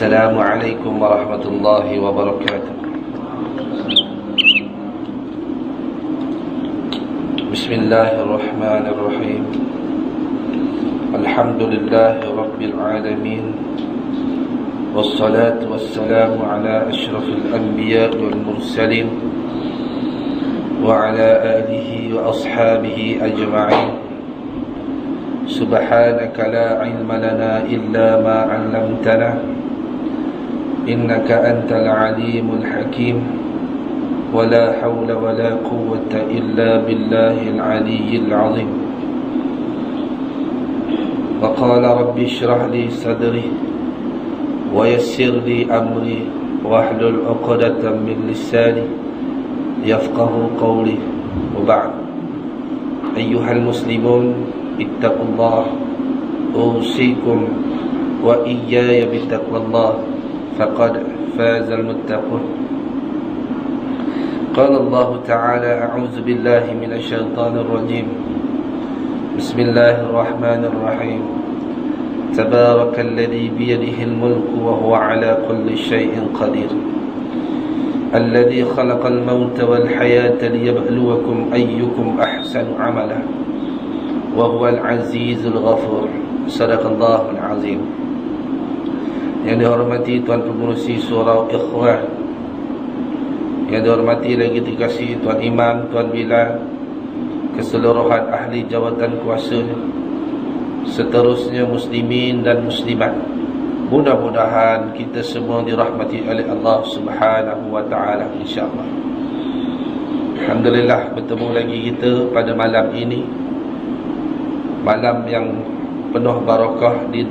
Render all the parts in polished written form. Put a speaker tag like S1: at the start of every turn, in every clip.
S1: السلام عليكم ورحمة الله وبركاته. بسم الله الرحمن الرحيم. الحمد لله رب العالمين، والصلاة والسلام على أشرف الأنبياء والمرسلين وعلى آله وأصحابه أجمعين. سبحانك لا علم لنا إلا ما علمتنا إنك أنت العليم الحكيم، ولا حول ولا قوة إلا بالله العلي العظيم. وقال رب اشرح لي صدري ويسر لي أمري واحلل عقدة من لساني يفقه قولي. وبعد، أيها المسلمون، اتقوا الله، أوصيكم وإياي بتقوى الله، فقد فاز المتقون. قال الله تعالى: أعوذ بالله من الشيطان الرجيم، بسم الله الرحمن الرحيم. تبارك الذي بيده الملك وهو على كل شيء قدير، الذي خلق الموت والحياة ليبلوكم أيكم أحسن عملا، وهو العزيز الغفور. صدق الله العظيم. Yang dihormati Tuan Pengurusi Surau Ikhwan, yang dihormati lagi dikasihi Tuan Imam, Tuan Bilal, keseluruhan ahli jawatan kuasa, seterusnya muslimin dan muslimat, mudah-mudahan kita semua dirahmati oleh Allah Subhanahu wa ta'ala, insya-Allah. Alhamdulillah, bertemu lagi kita pada malam ini, malam yang penuh barakah di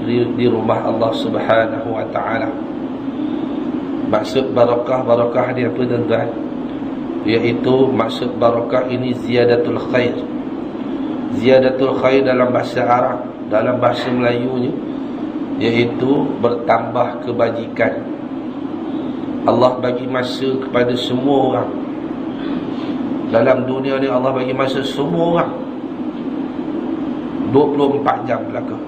S1: rumah Allah Subhanahu wa ta'ala. Maksud barakah ni apa, tuan-tuan? Iaitu maksud barakah ini ziyadatul khair. Ziyadatul khair dalam bahasa Arab, dalam bahasa Melayunya, iaitu bertambah kebajikan. Allah bagi masa kepada semua orang. Dalam dunia ni Allah bagi masa semua orang 24 jam belaka.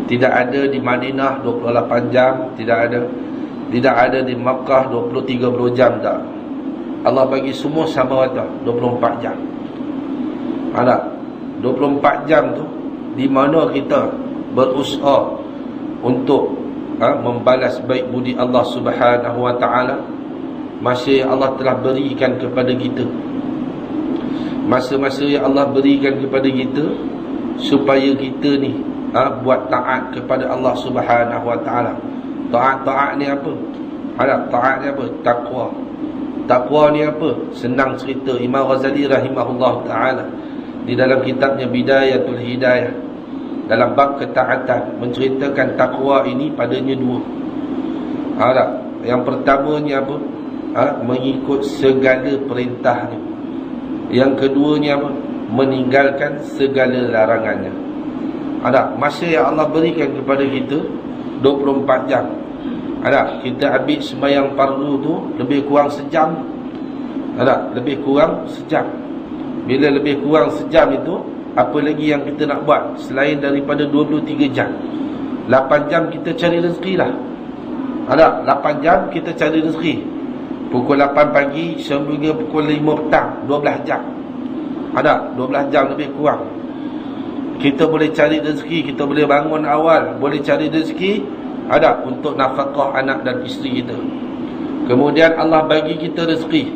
S1: Tidak ada di Madinah 28 jam, tidak ada di Makkah 20-30 jam, tak. Allah bagi semua sama rata 24 jam. Ada 24 jam tu di mana kita berusaha untuk membalas baik budi Allah Subhanahu wa ta'ala, masa yang Allah telah berikan kepada kita, masa-masa yang Allah berikan kepada kita, supaya kita ni buat taat kepada Allah Subhanahu wa ta'ala. Taat ni apa? Taat ni apa? Taqwa. Taqwa ni apa? Senang cerita. Imam Ghazali rahimahullah ta'ala di dalam kitabnya Bidayatul Hidayah, dalam bab ketaatan, menceritakan taqwa ini padanya dua. Yang pertamanya apa? Mengikut segala perintahnya. Yang keduanya apa? Meninggalkan segala larangannya. Masa yang Allah berikan kepada kita 24 jam. Kita ambil sembahyang fardu tu lebih kurang sejam. Lebih kurang sejam. Bila lebih kurang sejam itu, apa lagi yang kita nak buat selain daripada 23 jam? 8 jam kita cari rezeki lah. 8 jam kita cari rezeki. Pukul 8 pagi sehingga pukul 5 petang, 12 jam. 12 jam lebih kurang. Kita boleh cari rezeki, kita boleh bangun awal, boleh cari rezeki untuk nafkah anak dan isteri kita. Kemudian Allah bagi kita rezeki,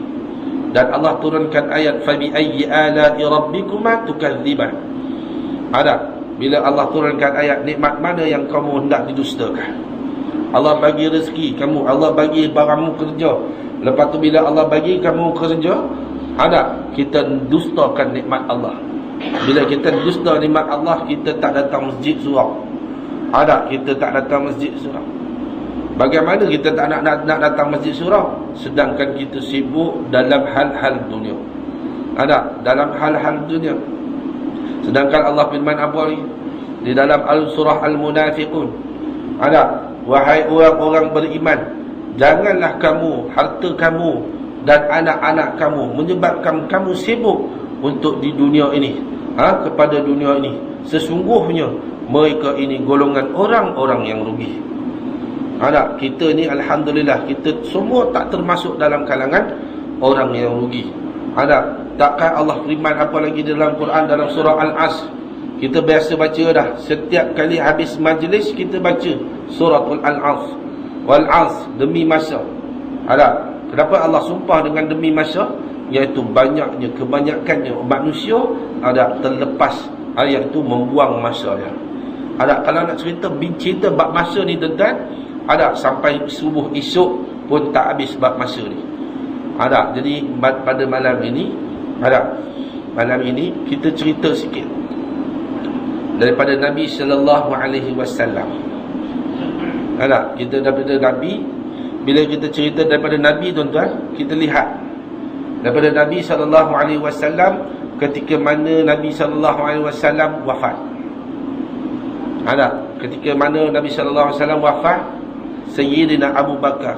S1: dan Allah turunkan ayat fa bi ayyi ala'i rabbikuma tukadziban. Bila Allah turunkan ayat, nikmat mana yang kamu hendak didustakan? Allah bagi rezeki kamu, Allah bagi barangmu kerja. Lepas tu bila Allah bagi kamu kerja, kita dustakan nikmat Allah. Bila kita dusta nikmat Allah, kita tak datang masjid surau. Kita tak datang masjid surau. Bagaimana kita tak nak datang masjid surau, sedangkan kita sibuk dalam hal-hal dunia. Dalam hal-hal dunia. Sedangkan Allah firman apa ni di dalam surah Al-Munafiqun? Wahai orang-orang beriman, janganlah kamu, harta kamu dan anak-anak kamu menyebabkan kamu sibuk untuk di dunia ini, kepada dunia ini. Sesungguhnya mereka ini golongan orang-orang yang rugi. Ada, kita ni alhamdulillah, kita semua tak termasuk dalam kalangan orang yang rugi. Ada, takkan Allah firman apa lagi dalam Quran, dalam surah Al-Asr. Kita biasa baca dah, setiap kali habis majlis kita baca surah Al-Asr. Wal-Asr, demi masa. Ada, kenapa Allah sumpah dengan demi masa? Iaitu banyaknya, kebanyakannya manusia ada terlepas ayat itu membuang masa dia. Ada, kalau nak cerita bab masa ni tuan-tuan, ada sampai subuh esok pun tak habis bab masa ni. Ada, jadi pada malam ini kita cerita sikit daripada Nabi sallallahu alaihi wasallam. Ada, kita daripada Nabi, bila kita cerita daripada Nabi tuan-tuan, kita lihat daripada Nabi sallallahu alaihi wasallam ketika mana Nabi sallallahu alaihi wasallam wafat. Ada, ketika mana Nabi sallallahu alaihi wasallam wafat, Sayyidina Abu Bakar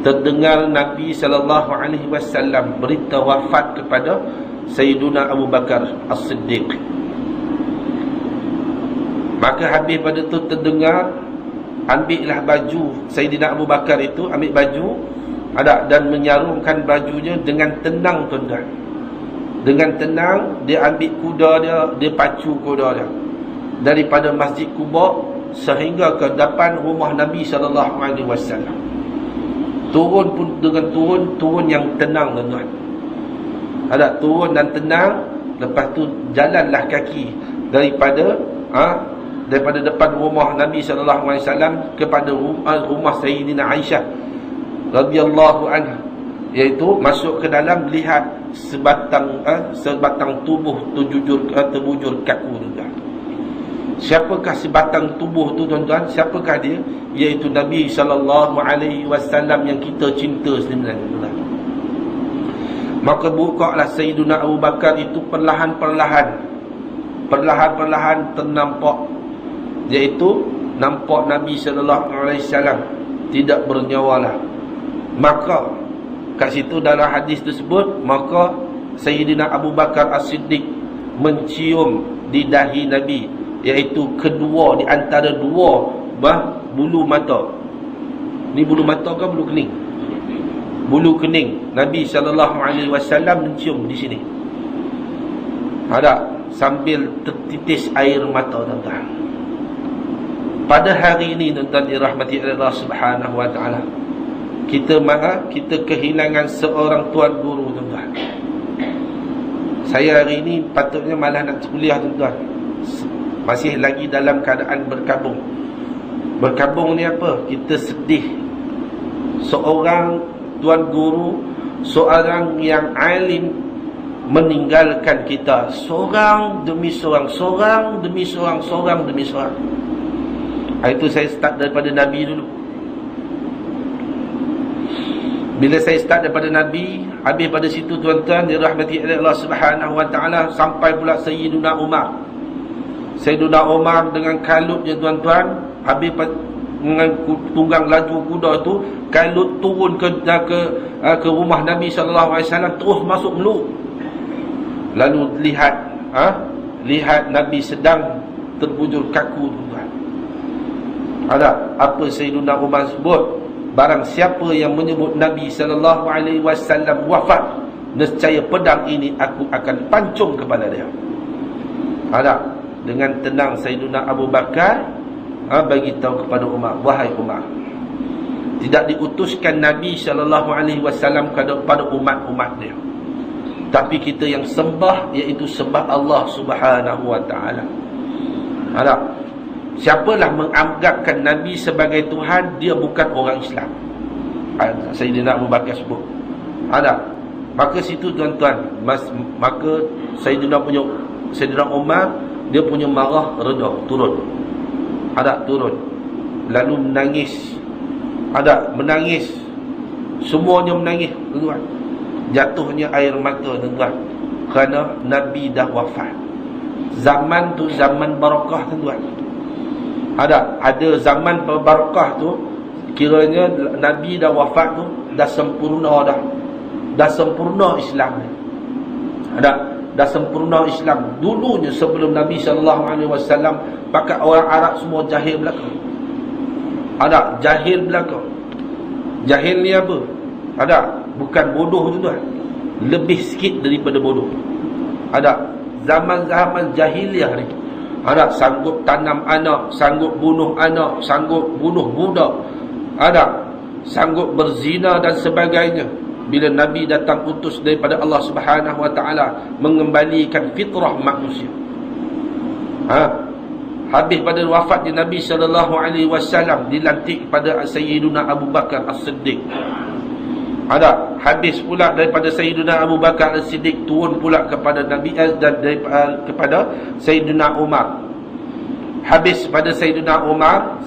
S1: terdengar Nabi sallallahu alaihi wasallam berita wafat kepada Sayyidina Abu Bakar As-Siddiq. Maka habis pada tu terdengar, ambillah baju Sayyidina Abu Bakar itu, ambil baju ada dan menyarungkan bajunya dengan tenang tuan-tuan. Dengan tenang dia ambil kuda dia pacu kuda dia daripada Masjid Quba sehingga ke depan rumah Nabi sallallahu alaihi wasallam. Turun pun dengan turun yang tenang tuan-tuan. Ada, turun dan tenang, lepas tu jalanlah kaki daripada depan rumah Nabi sallallahu alaihi wasallam kepada rumah Sayyidina Aisyah radhiyallahu anha, iaitu masuk ke dalam, lihat sebatang tubuh terbujur kaku tuan-tuan. Siapakah sebatang tubuh tu tuan-tuan? Siapakah dia? Iaitu Nabi sallallahu alaihi wasallam yang kita cinta sebenarnya tuan-tuan. Maka bukalah Sayyidina Abu Bakar itu perlahan-perlahan ternampak, iaitu nampak Nabi sallallahu alaihi wasallam tidak bernyawalah. Maka kat situ dalam hadis tersebut, maka Sayyidina Abu Bakar As-Siddiq mencium di dahi Nabi, iaitu kedua di antara dua bulu mata. Ni bulu mata ke bulu kening? Bulu kening Nabi sallallahu alaihi wasallam mencium di sini. Ada, sambil tertitis air mata tuan-tuan. Pada hari ini tuan-tuan dirahmati Allah Subhanahu wa taala, kita kehilangan seorang tuan guru tuan-tuan. Saya hari ini patutnya malah nak kuliah tuan-tuan, masih lagi dalam keadaan berkabung. Berkabung ni apa? Kita sedih. Seorang tuan guru, seorang yang alim meninggalkan kita, seorang demi seorang, seorang demi seorang, seorang demi seorang. Itu saya start daripada Nabi dulu. Bila saya start daripada Nabi, habis pada situ tuan-tuan dirahmati Allah Subhanahu wa taala, sampai pula Sayyidina Umar. Sayyidina Umar dengan kalutnya tuan-tuan, habis dengan tunggang laju kuda tu, kalut turun ke rumah Nabi sallallahu alaihi wasallam, terus masuk meluk. Lalu lihat Nabi sedang terbujur kaku tuan-tuan. Ada apa Sayyidina Umar sebut? Barang siapa yang menyebut Nabi sallallahu alaihi wasallam wafat, nescaya pedang ini aku akan pancung kepada dia. Ada, dengan tenang Sayyidina Abu Bakar bagi tahu kepada Umar, wahai Umar, tidak diutuskan Nabi sallallahu alaihi wasallam kepada umat-umat dia, tapi kita yang sembah, iaitu sembah Allah Subhanahu wa taala. Ada, siapalah menganggapkan Nabi sebagai Tuhan, dia bukan orang Islam. Sayyidina Abu Bakar sebut. Ada, maka situ tuan-tuan, maka Sayyidina Umar, dia punya marah reda, turun. Ada, turun. Lalu menangis. Ada, menangis. Semuanya menangis tuan-tuan. Jatuhnya air mata tuan-tuan, kerana Nabi dah wafat. Zaman tu zaman barakah tuan-tuan. Ada zaman berbarakah tu, kiranya Nabi dah wafat tu, dah sempurna dah sempurna Islam. Dah sempurna Islam. Dulunya sebelum Nabi sallallahu alaihi wasallam, pakat orang Arab semua jahil belaka. Ada jahil belaka. Jahil ni apa? Ada, bukan bodoh tuan. Lebih sikit daripada bodoh. Ada zaman-zaman jahiliah ni. Ada sanggup tanam anak, sanggup bunuh anak, sanggup bunuh budak. Ada sanggup berzina dan sebagainya. Bila Nabi datang utus daripada Allah Subhanahu Wa Taala mengembalikan fitrah manusia. Habis pada wafatnya Nabi sallallahu alaihi wasallam dilantik pada Sayyiduna Abu Bakar As-Siddiq. Ada habis pula daripada Sayyiduna Abu Bakar As-Siddiq turun pula kepada Nabi dan kepada Sayyiduna Umar. Habis pada Sayyiduna Umar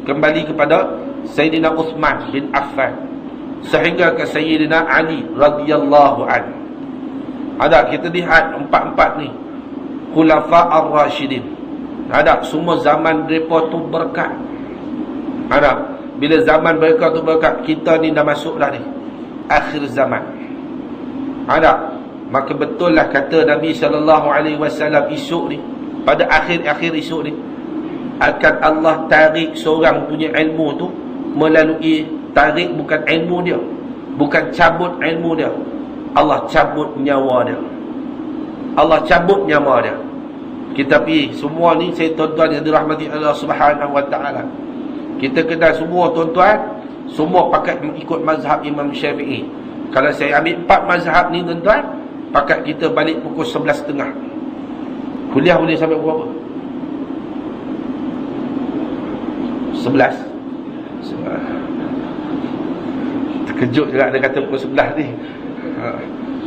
S1: kembali kepada Sayyidina Uthman bin Affan sehingga ke Sayyidina Ali radhiyallahu anhu. Ada kita lihat empat-empat ni Khulafa ar-Rashidin. Ada semua zaman mereka tu berkat. Ada bila zaman mereka tu berkat, kita ni dah masuk dah ni akhir zaman. Ada maka betul lah kata Nabi SAW esok ni, pada akhir-akhir esok ni akan Allah tarik seorang punya ilmu tu melalui tarik, bukan ilmu dia, bukan cabut ilmu dia, Allah cabut nyawa dia. Allah cabut nyawa dia. Kita pergi semua ni, saya tuan-tuan yang dirahmati Allah Subhanahu Wa Taala, kita kenal semua tuan-tuan, semua pakat mengikut mazhab Imam Syafi'i. Kalau saya ambil 4 mazhab ni tuan-tuan, pakat kita balik pukul 11.30. Kuliah boleh sampai berapa? 11. Terkejut juga dia kata pukul 11 ni.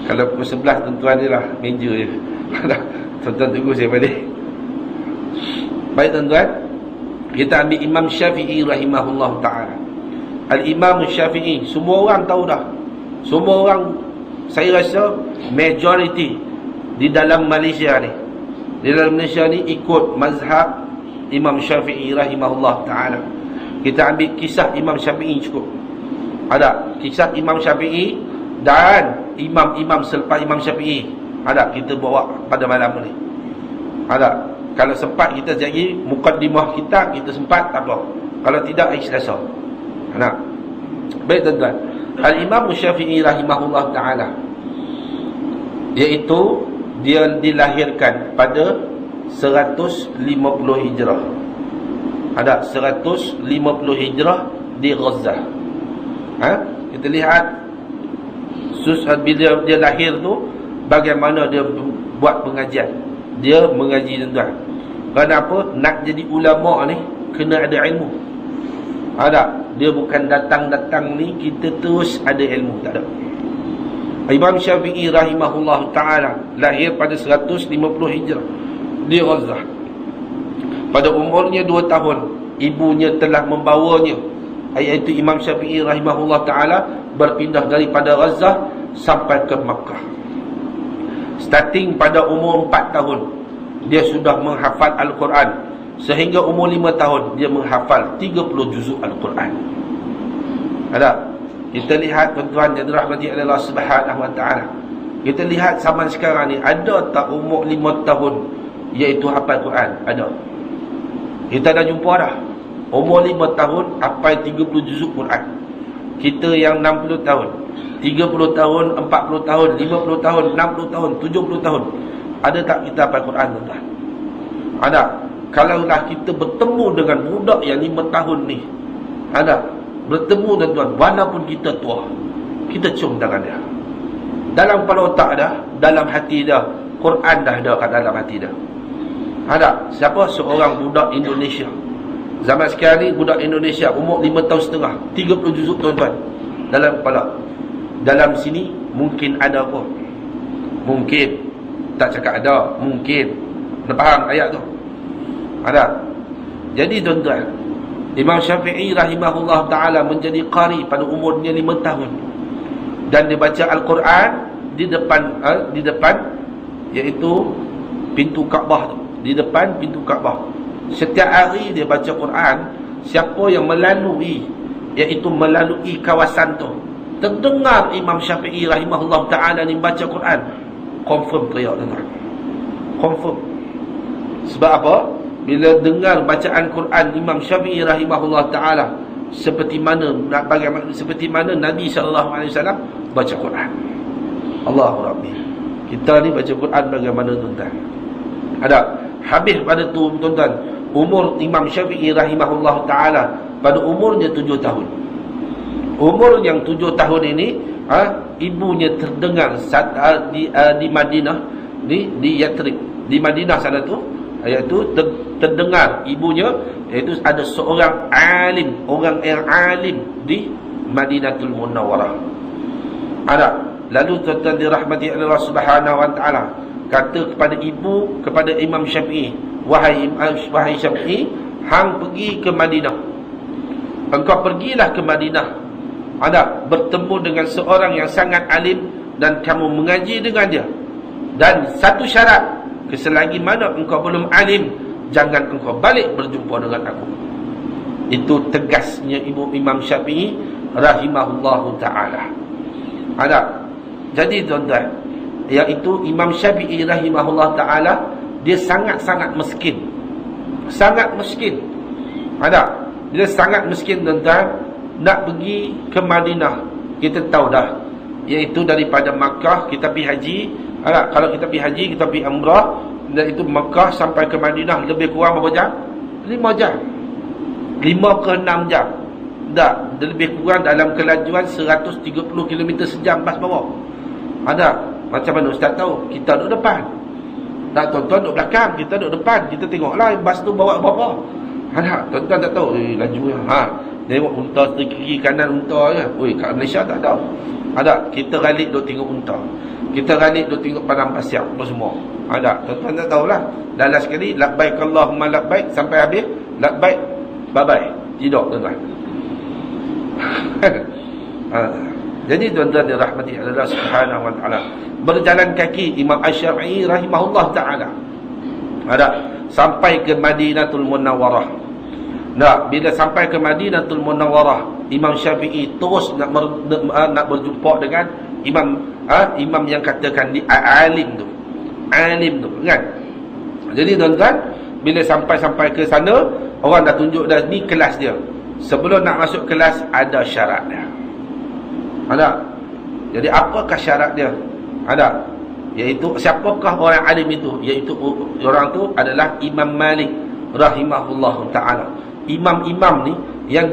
S1: Kalau pukul 11 tuan-tuan ni lah meja je. Tuan-tuan tunggu saya balik. Baik tuan-tuan, kita ambil Imam Syafi'i rahimahullah ta'ala. Al-Imam Syafi'i semua orang tahu dah. Semua orang, saya rasa majority di dalam Malaysia ni, di dalam Malaysia ni ikut mazhab Imam Syafi'i rahimahullah ta'ala. Kita ambil kisah Imam Syafi'i cukup. Ada kisah Imam Syafi'i dan imam-imam selepas Imam Syafi'i. Ada kita bawa pada malam ni. Ada kalau sempat kita jadi mukaddimah kita sempat tak apa. Kalau tidak hari Selasa. Ada. Baik tuan-tuan. Al-Imam Syafi'i rahimahullah ta'ala, iaitu dia dilahirkan pada 150 Hijrah. Ada 150 Hijrah di Gaza. Kita lihat bila dia lahir tu, bagaimana dia buat pengajian. Dia mengaji tuan-tuan. Kenapa? Nak jadi ulama ni kena ada ilmu. Ada. Dia bukan datang-datang ni kita terus ada ilmu, tak ada. Imam Syafi'i rahimahullah ta'ala lahir pada 150 Hijrah di Gaza. Pada umurnya 2 tahun ibunya telah membawanya, iaitu Imam Syafi'i rahimahullah ta'ala berpindah daripada Gaza sampai ke Makkah. Starting pada umur 4 tahun dia sudah menghafal Al-Quran, sehingga umur 5 tahun dia menghafal 30 juzuk Al-Quran. Ada. Kita lihat tuan-tuan yang dirahmati Allah Subhanahu Wa Taala. Kita lihat zaman sekarang ni, ada tak umur 5 tahun iaitu hafal Quran? Ada. Kita dah jumpa dah. Umur 5 tahun hafal 30 juzuk Quran. Kita yang 60 tahun, 30 tahun, 40 tahun, 50 tahun, 60 tahun, 70 tahun, ada tak kita hafal Quran tuan-tuan? Ada. Kalaulah kita bertemu dengan budak yang 5 tahun ni, ada bertemu tuan-tuan, walaupun kita tua, kita cium tangan dia. Dalam kepala otak dah, dalam hati dah, Quran dah ada kat dalam hati dah. Ada. Siapa? Seorang budak Indonesia. Zaman sekarang ni budak Indonesia umur 5 tahun setengah, 30 juzuk tuan-tuan dalam kepala. Dalam sini mungkin ada apa? Mungkin. Tak cakap ada, mungkin. Anda faham ayat tu? Ada. Jadi tuan-tuan, Imam Syafi'i rahimahullah ta'ala menjadi qari pada umurnya 5 tahun. Dan dia baca Al-Quran di depan iaitu pintu Kaabah tu. Di depan pintu Kaabah. Setiap hari dia baca Quran. Siapa yang melalui, iaitu melalui kawasan tu, terdengar Imam Syafi'i rahimahullah ta'ala ni baca Quran, confirm teriak tuan-tuan. Confirm. Sebab apa? bila dengar bacaan Quran Imam Syafi'i rahimahullah ta'ala, seperti mana Nabi SAW baca Quran. Allahu Rabbi. Kita ni baca Quran bagaimana tuan-tuan? Ada. Habis pada tu tuan-tuan, umur Imam Syafi'i rahimahullah ta'ala pada umurnya 7 tahun. Umur yang 7 tahun ini, ibunya terdengar di Madinah, di Yathrib, di Madinah sana tu, iaitu terdengar ibunya, iaitu ada seorang alim, orang yang alim di Madinatul Munawwarah. Ada. Lalu tuan-tuan dirahmati Allah Subhanahu wa taala, kata kepada ibu, kepada Imam Syafi'i, wahai Syafi'i, hang pergi ke Madinah. Engkau pergilah ke Madinah. Ada, bertemu dengan seorang yang sangat alim dan kamu mengaji dengan dia. Dan satu syarat, selagi mana engkau belum alim, jangan engkau balik berjumpa dengan aku. Itu tegasnya ibu Imam Syafi'i rahimahullahu ta'ala. Ada. Jadi tuan-tuan, iaitu Imam Syafi'i rahimahullah ta'ala, dia sangat-sangat miskin. Sangat miskin. Ada. Dia sangat miskin tuan-tuan. Nak pergi ke Madinah, kita tahu dah, iaitu daripada Makkah kita pergi haji. Kalau kita pergi haji, kita pergi umrah, dan itu Makkah sampai ke Madinah lebih kurang berapa jam? 5 jam, 5 ke 6 jam. Tak, lebih kurang dalam kelajuan 130 km sejam bas bawah. Ada. Macam mana Ustaz tahu? Kita duduk depan. Tak, tuan-tuan duduk belakang, kita duduk depan. Kita tengoklah bas tu bawa berapa. Ada. Tuan-tuan tak tahu lajunya. Tengok unta kiri kanan unta je. Oi, kat Malaysia tak tahu. Ada. Kita ralik duk tengok unta. Kita ralik duk tengok padang pasir apa semua. Ada. Tuan-tuan tak tahulah. Dalam sekali labbaik Allahumma labbaik sampai habis, labbaik bye bye. Tidak tuan-tuan. Jadi tuan-tuan dirahmati Allah Subhanahu wa taala, berjalan kaki Imam Asy-Syafi'i rahimahullah taala ada sampai ke Madinatul Munawwarah. Nah, bila sampai ke Madinatul Munawwarah, Imam Syafi'i terus nak berjumpa dengan imam yang katakan di alim tu. Alim tu, kan? Jadi tuan-tuan, bila sampai ke sana, orang dah tunjuk dah ni kelas dia. Sebelum nak masuk kelas ada syarat dia. Ada. Jadi apakah syarat dia? Ada. Iaitu siapakah orang alim itu? Iaitu orang tu adalah Imam Malik rahimahullahu taala. Imam-imam ni yang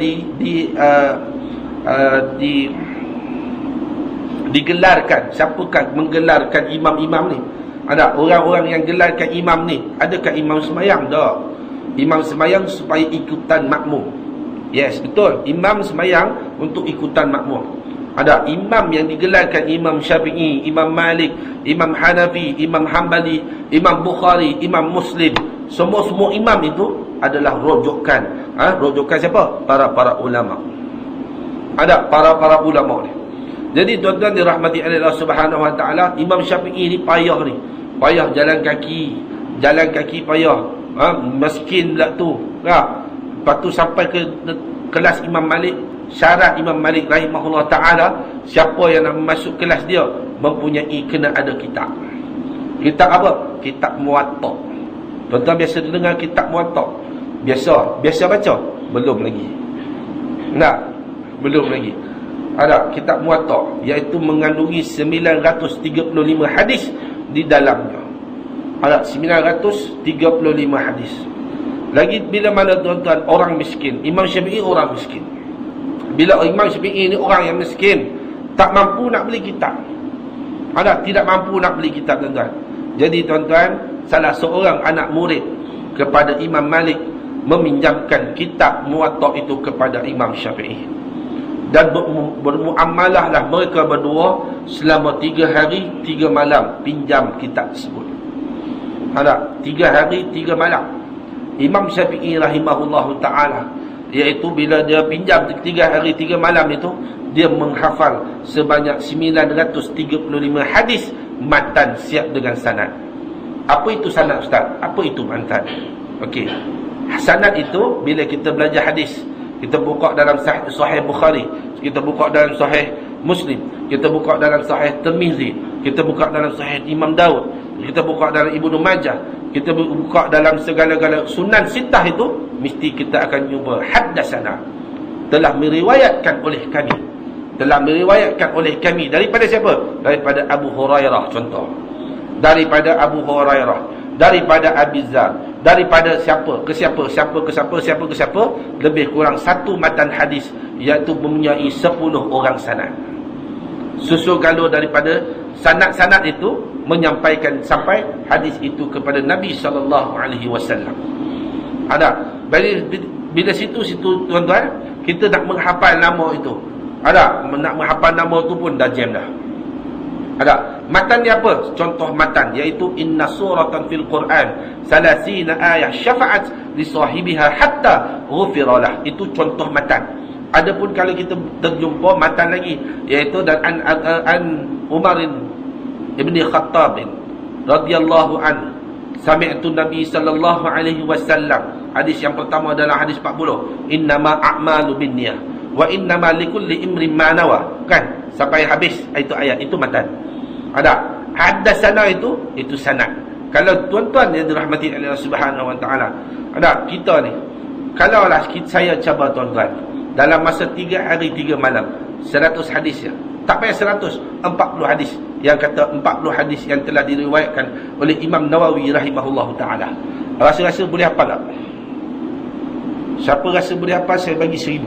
S1: digelarkan. Siapakah menggelarkan imam-imam ni? Ada orang-orang yang gelarkan imam ni. Adakah imam semayang? Tak. Imam semayang supaya ikutan makmum. Yes, betul. Imam semayang untuk ikutan makmum. Ada imam yang digelarkan Imam Syafi'i, Imam Malik, Imam Hanafi, Imam Hanbali, Imam Bukhari, Imam Muslim. Semua imam itu adalah rujukan. Rujukan siapa? Para ulama. Ada para ulama ni. Jadi tuan-tuan dirahmati Allah Subhanahu wa taala, Imam Syafi'i ni payah ni. Payah jalan kaki payah. Miskin pula tu. Lepas tu sampai ke kelas Imam Malik. Syarat Imam Malik rahimahullah ta'ala, siapa yang nak masuk kelas dia mempunyai, kena ada kitab. Kitab apa? Kitab Muwatta. Tuan-tuan biasa dengar kitab Muwatta? Biasa baca? Belum lagi. Belum lagi. Ada kitab Muwatta, iaitu mengandungi 935 hadis di dalamnya. Ada 935 hadis. Lagi bila mana tuan-tuan orang miskin, Imam Syafi'i orang miskin. Bila Imam Syafi'i ni orang yang miskin, tak mampu nak beli kitab. Tidak mampu nak beli kitab tuan-tuan. Jadi tuan-tuan, salah seorang anak murid kepada Imam Malik meminjamkan kitab Muwatta itu kepada Imam Syafi'i. Dan bermuamalahlah mereka berdua selama 3 hari 3 malam pinjam kitab tersebut. 3 hari 3 malam. Imam Syafi'i rahimahullahu ta'ala, iaitu bila dia pinjam 3 hari 3 malam itu, dia menghafal sebanyak 935 hadis matan siap dengan sanad. Apa itu sanad, Ustaz? Apa itu matan? Okey. Sanad itu bila kita belajar hadis, kita buka dalam Sahih Bukhari, kita buka dalam Sahih Muslim, kita buka dalam Sahih Tirmizi, kita buka dalam Sahih Imam Daud, kita buka dalam Ibnu Majah, kita buka dalam segala-gala sunan sitah itu, mesti kita akan jumpa haddatsana, telah meriwayatkan oleh kami. Telah meriwayatkan oleh kami. Daripada siapa? Daripada Abu Hurairah contoh. Daripada Abu Hurairah, daripada Abi Dzar, daripada siapa ke siapa, siapa ke siapa, siapa ke siapa, lebih kurang satu matan hadis, iaitu mempunyai 10 orang sanad. Susul galur daripada sanad-sanad itu menyampaikan sampai hadis itu kepada Nabi SAW. Ada. Bila situ tuan-tuan, kita nak menghafal nama itu. Ada. Nak menghafal nama itu pun dah jam dah. Ada. Matan dia apa? Contoh matan, iaitu inna suratan fil Quran 30 ayat syafa'at li sahibiha hatta ghufiralah. Itu contoh matan. Adapun kalau kita terjumpa matan lagi, iaitu dan an Umar ibn Khattab radhiyallahu anhu, sami'tu Nabi sallallahu alaihi wasallam. Hadis yang pertama adalah hadis 40, innama a'malu binniyah wa innama likulli imrin ma nawa, kan? Sampai habis itu ayat, itu matan. Ada. Haddatsana itu sanad. Kalau tuan-tuan yang dirahmati Allah Subhanahu wa taala, ada kita ni, kalaulah saya cabar tuan-tuan dalam masa 3 hari 3 malam 100 hadis ya. Tak payah 100, 40 hadis. Yang kata 40 hadis yang telah diriwayatkan oleh Imam Nawawi rahimahullahu taala. Rasa-rasa boleh hafal tak? Siapa rasa boleh hafal, saya bagi 1000.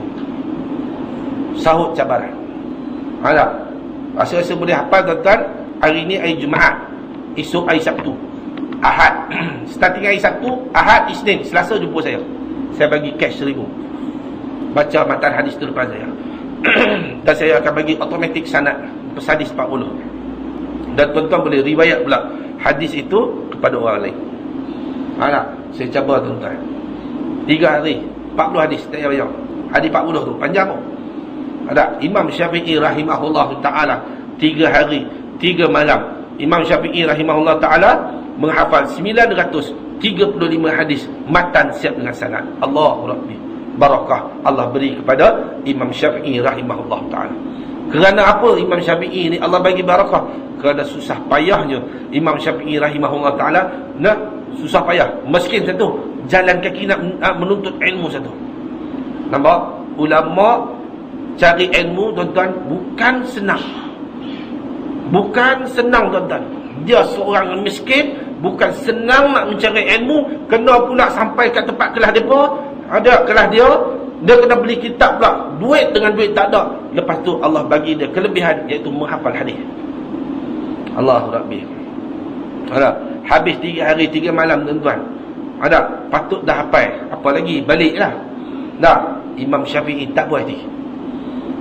S1: Sahut cabaran. Ada. Rasa-rasa boleh hafal tuan-tuan. Hari ni hari Jumaat, esok hari Sabtu, Ahad. Starting hari Sabtu, Ahad, Isnin, Selasa jumpa saya. Saya bagi cash 1000. Baca matan hadis tu depan saya. Dan saya akan bagi automatic sanad hadis 40. Dan tuan-tuan boleh riwayat pula hadis itu kepada orang lain. Ada. Saya cabar tuan-tuan 3 hari 40 hadis, tak payah. Hadis 40 tu panjang pun. Ada. Imam Syafi'i rahimahullah ta'ala 3 hari 3 malam. Imam Syafi'i rahimahullah ta'ala menghafal 935 hadis matan siap dengan sanad. Allahu Rabbi, barakah Allah beri kepada Imam Syafi'i rahimahullah ta'ala. Kerana apa Imam Syafi'i ni Allah bagi barakah? Kerana susah payahnya Imam Syafi'i rahimahullah ta'ala nak susah payah, miskin satu, jalan kaki nak menuntut ilmu satu. Nampak? Ulama cari ilmu tuan-tuan bukan senang. Bukan senang tuan-tuan. Dia seorang miskin, bukan senang nak mencari ilmu, kena pula sampai ke tempat kelas dia pun. Ada kelas dia kena beli kitab pula. Duit dengan duit tak ada. Lepas tu Allah bagi dia kelebihan, iaitu menghafal hadis. Allahu Rabbi. Ada. Habis 3 hari 3 malam tuan-tuan. Ada. Patut dah hafal. Apa lagi? Baliklah. Dah. Imam Syafi'i tak puas hati.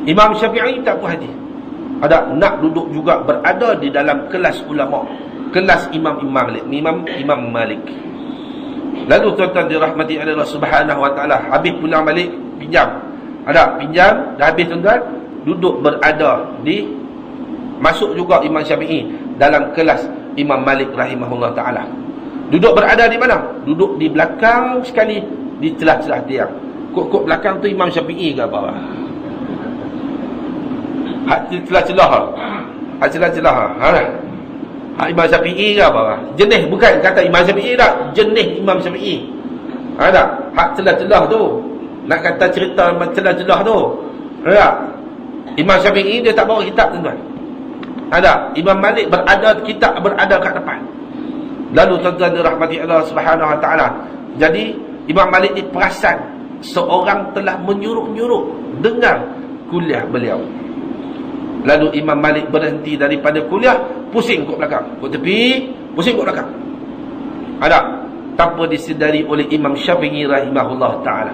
S1: Imam Syafi'i tak puas hati. Ada. Nak duduk juga berada di dalam kelas ulama, kelas Imam Malik. Imam Malik. Lalu tuan-tuan dirahmati Allah Subhanahu wa taala, habis pulang balik pinjam. Ada pinjam, dah habis tuan-tuan, duduk berada di, masuk juga Imam Syafi'i dalam kelas Imam Malik rahimahullah taala. Duduk berada di mana? Duduk di belakang sekali, di celah-celah tiang. Kok belakang tu Imam Syafi'i ke bawah? Celah-celah. Celah-celah. Imam Syafi'i ke apa? Jenis, bukan kata Imam Syafi'i tak, jenis Imam Syafi'i. Ada hak celah-celah tu. Nak kata cerita celah-celah tu. Ada. Imam Syafi'i dia tak bawa kitab tuan-tuan. Ada. Imam Malik berada, kitab berada kat depan. Lalu tuan-tuan dirahmati Allah Subhanahu wa taala. Jadi Imam Malik ni perasan seorang telah menyuruh-nyuruh dengar kuliah beliau. Lalu Imam Malik berhenti daripada kuliah, pusing kok belakang, kok tepi, pusing kok belakang. Ada. Tanpa disedari oleh Imam Syafi'i rahimahullah ta'ala.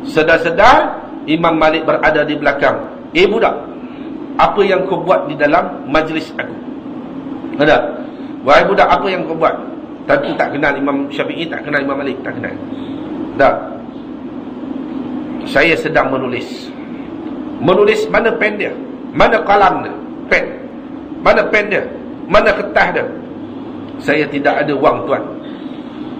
S1: Sedar-sedar Imam Malik berada di belakang. Budak, apa yang kau buat di dalam majlis aku? Ada. Wahai budak, apa yang kau buat? Tentu tak kenal Imam Syafi'i, tak kenal Imam Malik, tak kenal. Tak. Saya sedang menulis. Menulis, mana pen dia? Mana kalam dia? Pen. Mana pen dia? Mana kertas dia? Saya tidak ada wang tuan.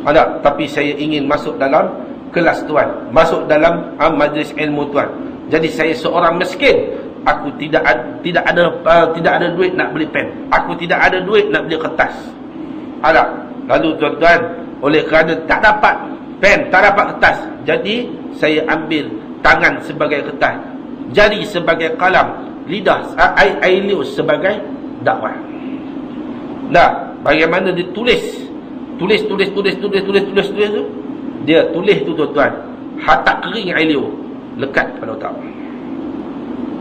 S1: Ada. Tapi saya ingin masuk dalam kelas tuan, masuk dalam majlis ilmu tuan. Jadi saya seorang miskin, Aku tidak ada duit nak beli pen. Aku tidak ada duit nak beli kertas. Ada. Lalu tuan-tuan, oleh kerana tak dapat pen, tak dapat kertas, jadi saya ambil tangan sebagai kertas, jari sebagai kalam, lidah, air liur sebagai dakwah. Nah, bagaimana dia tulis tu, dia tulis tu tuan-tuan, hatak kering air liur, lekat pada otak.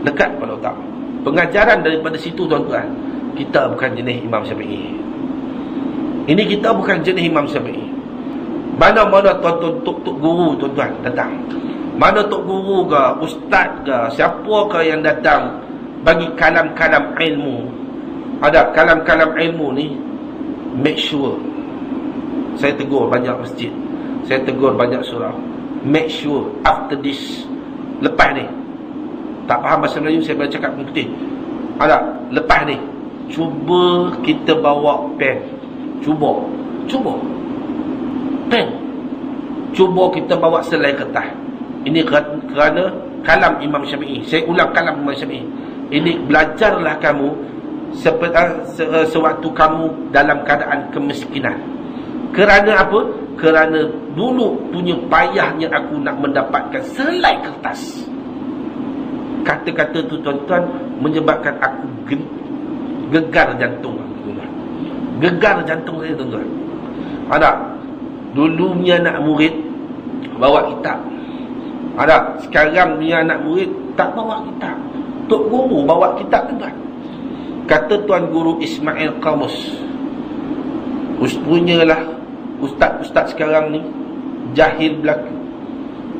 S1: Lekat pada otak. Pengajaran daripada situ tuan-tuan, kita bukan jenis Imam Syafi'i. Ini kita bukan jenis Imam Syafi'i. Mana-mana tuan-tuan tok guru tuan-tuan datang, mana tok guru ke, ustaz ke, siapa ke yang datang bagi kalam-kalam ilmu, ada kalam-kalam ilmu ni, make sure, saya tegur banyak masjid, saya tegur banyak surau, make sure after this, lepas ni, tak faham bahasa Melayu saya boleh cakap putih, ada lepas ni, cuba kita bawa pen, cuba pen, cuba kita bawa selai kertas. Ini kerana kalam Imam Syafi'i. Saya ulang kalam Imam Syafi'i. Ini belajarlah kamu sewaktu kamu dalam keadaan kemiskinan. Kerana apa? Kerana dulu punya payahnya aku nak mendapatkan selai kertas. Kata-kata tu tuan-tuan menyebabkan aku gegar jantung. Gegar jantung saya tuan-tuan. Ada dulunya anak murid bawa kitab. Ada sekarang punya anak murid tak bawa kitab. Tok guru bawa kitab tuan. Kata Tuan Guru Ismail Qamus, punyalah ustaz-ustaz sekarang ni jahil berlaku.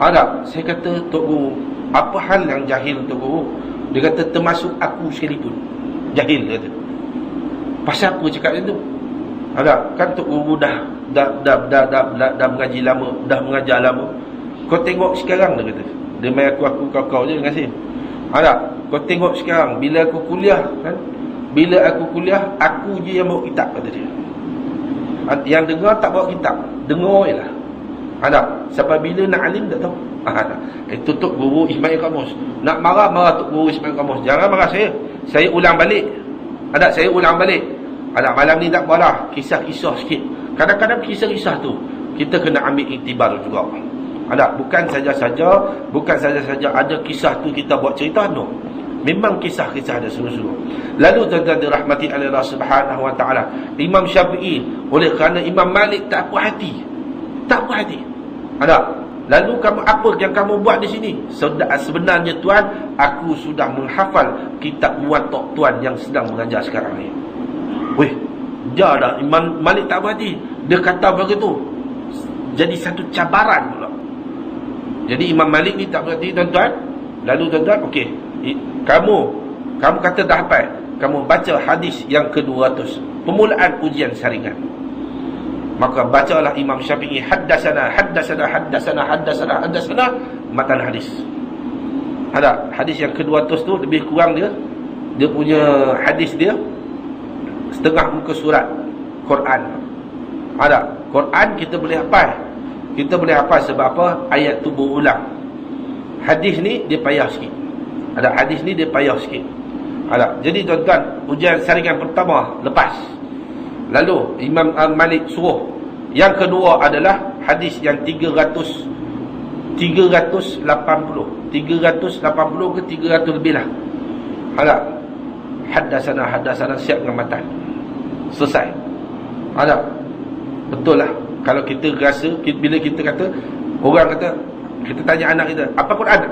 S1: Ada, saya kata Tok Guru, apa hal yang jahil Tok Guru? Dia kata termasuk aku sekalipun jahil, dia kata. Pasal apa cakap macam tu? Ada, kan Tok Guru dah mengaji lama, dah mengajar lama. Kau tengok sekarang, dia kata. Dia main aku kau je dengan saya. Ada, kau tengok sekarang bila aku kuliah kan? Bila aku kuliah, aku je yang bawa kitab, kata dia. Yang dengar tak bawa kitab, dengar je lah. Ada, sampai bila nak alim tak tahu. Itu Tok Guru Ismail Qamus. Nak marah Tok Guru Ismail Qamus. Jangan marah saya. Saya ulang balik. Ada, saya ulang balik. Ada, malam ni tak apalah, kisah-kisah sikit. Kadang-kadang kisah-kisah tu kita kena ambil iktibar juga. Ada, bukan saja-saja ada kisah tu kita buat cerita, no. Memang kisah-kisah ada sungguh-sungguh. Lalu tuan-tuan dirahmati oleh Allah Subhanahu wa taala, Imam Syafi'i oleh kerana Imam Malik tak puas hati. Ada. Lalu kamu apa yang kamu buat di sini? Sebenarnya tuan, aku sudah menghafal kitab Muwatta tuan yang sedang mengajar sekarang ni. Weh, dah dah Imam Malik tak puas hati. Dia kata begitu. Jadi satu cabaran pula. Jadi Imam Malik ni tak puas hati tuan-tuan. Lalu tuan-tuan, okey, kamu kata dah hafal, kamu baca hadis yang ke-200, permulaan ujian saringan. Maka bacalah Imam Syafi'i haddatsana matan hadis. Ada hadis yang ke-200 tu lebih kurang dia punya hadis dia setengah muka surat Quran. Ada Quran kita boleh hafal. Kita boleh hafal sebab apa? Ayat tu berulang. Hadis ni dia payah sikit. Ada hadis ni dia payah sikit. Ada. Jadi tuan-tuan, ujian saringan pertama lepas. Lalu Imam Malik suruh. Yang kedua adalah hadis yang 380. 380 ke 300 lebih lah. Ada. Haddatsana siap dengan matan. Selesai. Ada. Betul lah. Kalau kita rasa, bila kita kata, orang kata, kita tanya anak kita, apa Quran?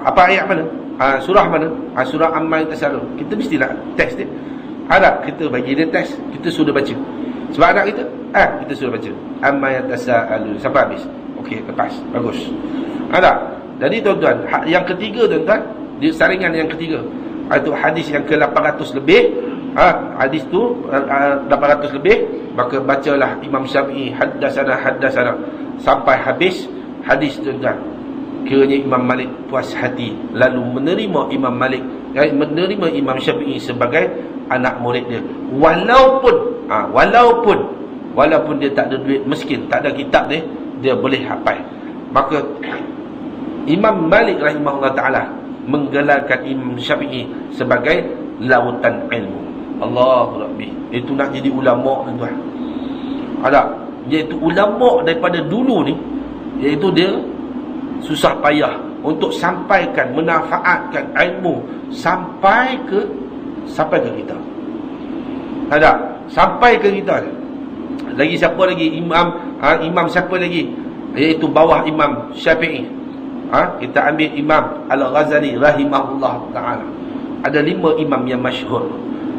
S1: Apa ayat mana? Surah mana? Surah Amma Yatasaalun. Kita mesti nak test dia. Ada, kita bagi dia test, kita sudah baca. Sebab anak kita, kita sudah baca Amma Yatasaalun sampai habis. Okey, lepas, bagus. Ada. Jadi tuan-tuan, yang ketiga tuan-tuan, di saringan yang ketiga, itu hadis yang ke-800 lebih. Hadis tu 800 lebih. Maka bacalah Imam Syafi'i haddatsana sampai habis hadis tuan-tuan. Kiranya Imam Malik puas hati, lalu menerima Imam Malik, menerima Imam Syafi'i sebagai anak murid dia. Walaupun dia tak ada duit, miskin, tak ada kitab dia boleh hafal. Maka Imam Malik rahimahullah taala menggelarkan Imam Syafi'i sebagai lautan ilmu. Allahu Rabbi. Itu nak jadi ulama tuan. Ada, iaitu ulama daripada dulu ni, iaitu dia susah payah untuk sampaikan, menafaatkan ilmu sampai ke kita. Ada, sampai ke kita. Lagi siapa lagi? Imam siapa lagi? Iaitu bawah Imam Syafi'i. Kita ambil Imam Al-Ghazali rahimahullah ta'ala. Ada 5 imam yang masyhur,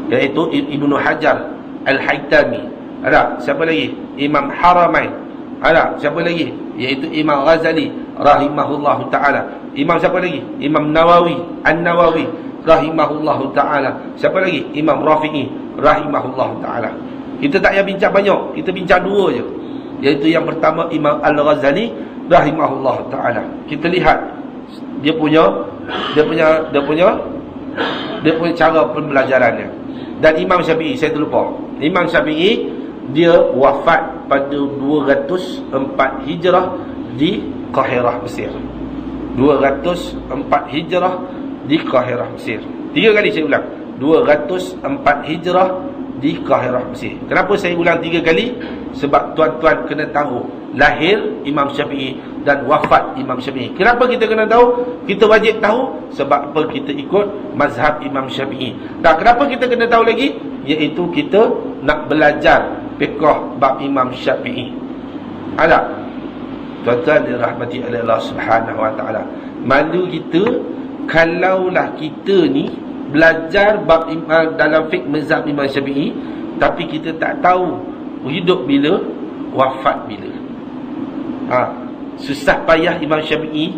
S1: iaitu Ibnu Hajar Al-Haytami. Ada, siapa lagi? Imam Haramain. Ada, siapa lagi? Iaitu Imam Ghazali rahimahullah ta'ala. Imam siapa lagi? Imam Nawawi An-Nawawi rahimahullah ta'ala. Siapa lagi? Imam Rafi'i rahimahullah ta'ala. Kita tak payah bincang banyak, kita bincang 2 je, iaitu yang pertama Imam Al-Ghazali rahimahullah ta'ala. Kita lihat dia punya cara pembelajarannya. Dan Imam Syafi'i, saya terlupa, Imam Syafi'i dia wafat pada 204 Hijrah di Qahirah, Mesir. 204 Hijrah di Qahirah, Mesir. 3 kali saya ulang, 204 Hijrah di Qahirah, Mesir. Kenapa saya ulang 3 kali? Sebab tuan-tuan kena tahu lahir Imam Syafi'i dan wafat Imam Syafi'i. Kenapa kita kena tahu? Kita wajib tahu sebab apa? Kita ikut mazhab Imam Syafi'i. Dan kenapa kita kena tahu lagi? Iaitu kita nak belajar fiqh bab Imam Syafi'i. Ada, tuan-tuan dirahmati oleh Allah Subhanahu wa taala. Malu kita kalaulah kita ni belajar bab dalam fiqh mazhab Imam Syafi'i, tapi kita tak tahu hidup bila, wafat bila. Susah payah Imam Syafi'i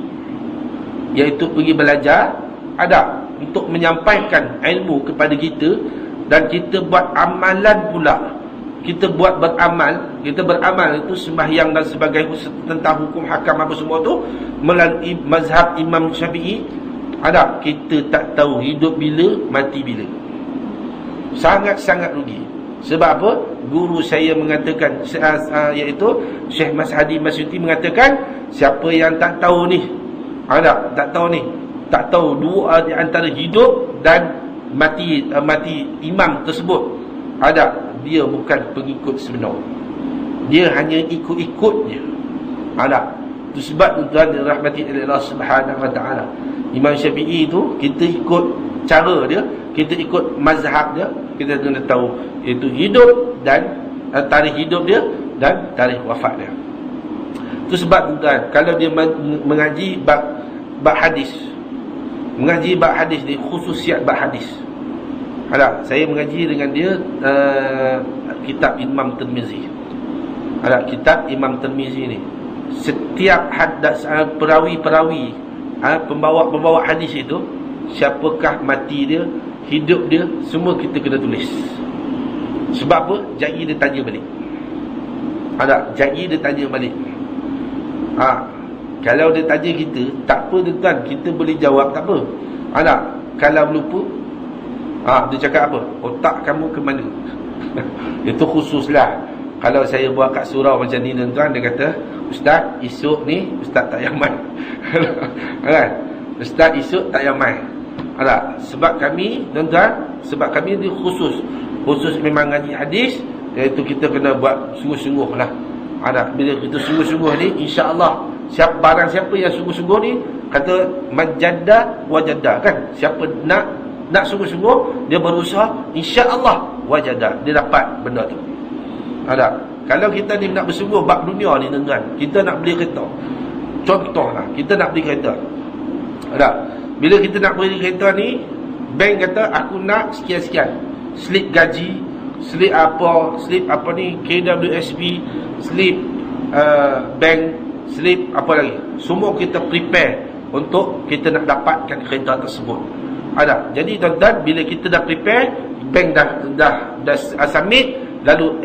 S1: iaitu pergi belajar, ada, untuk menyampaikan ilmu kepada kita, dan kita buat amalan pula. Kita buat beramal, kita beramal itu sembahyang dan sebagainya tentang hukum hakam apa semua tu melalui mazhab Imam Syafi'i. Ada, kita tak tahu hidup bila, mati bila. Sangat-sangat rugi. Sebab apa? Guru saya mengatakan, iaitu Syekh Mashadi Masyuti mengatakan, siapa yang tak tahu ni, tak tahu dua di antara hidup dan mati imam tersebut, dia bukan pengikut sebenar. Dia hanya ikut-ikut je. Itu sebab tuan dirahmati oleh Allah Subhanahu wa taala. Imam Syafi'i itu kita ikut cara dia, kita ikut mazhab dia, kita kena tahu itu hidup dan tarikh hidup dia dan tarikh wafat dia. Itu sebab tuan, kalau dia mengaji bab hadis, mengaji bab hadis ni, khususiat bab hadis. Saya mengaji dengan dia kitab Imam Tirmizi. Kitab Imam Tirmizi ni, setiap hadas perawi-perawi, pembawa hadis itu, siapakah mati dia, hidup dia, semua kita kena tulis. Sebab apa? Jari dia tanya balik. Jari dia tanya balik. Kalau dia tanya kita, tak apa tuan, kita boleh jawab, tak apa. Kalau lupa, dia cakap apa? Otak kamu ke mana? Itu khususlah. Kalau saya buat kat surau macam ni tuan, dia kata, Ustaz, esok ni Ustaz tak payah mai. Ustaz esok tak payah mai. Sebab kami tuan-tuan, sebab kami ni khusus memang ngaji hadis, iaitu kita kena buat sungguh-sungguh lah. Bila kita sungguh-sungguh ni, insya-Allah, barang siapa yang sungguh-sungguh ni, kata majadda wajadda, kan? Siapa nak sungguh-sungguh, dia berusaha, insya-Allah wajadda, dia dapat benda tu. Kalau kita ni nak bersungguh bab dunia ni tuan-tuan, kita nak beli kereta, contohlah, kita nak beli kereta. Bila kita nak beli kereta ni, bank kata aku nak sekian-sekian, slip gaji, slip apa ni, KWSP, slip bank, slip apa lagi, semua kita prepare untuk kita nak dapatkan kereta tersebut. Jadi tuan-tuan, bila kita dah prepare, bank dah submit, lalu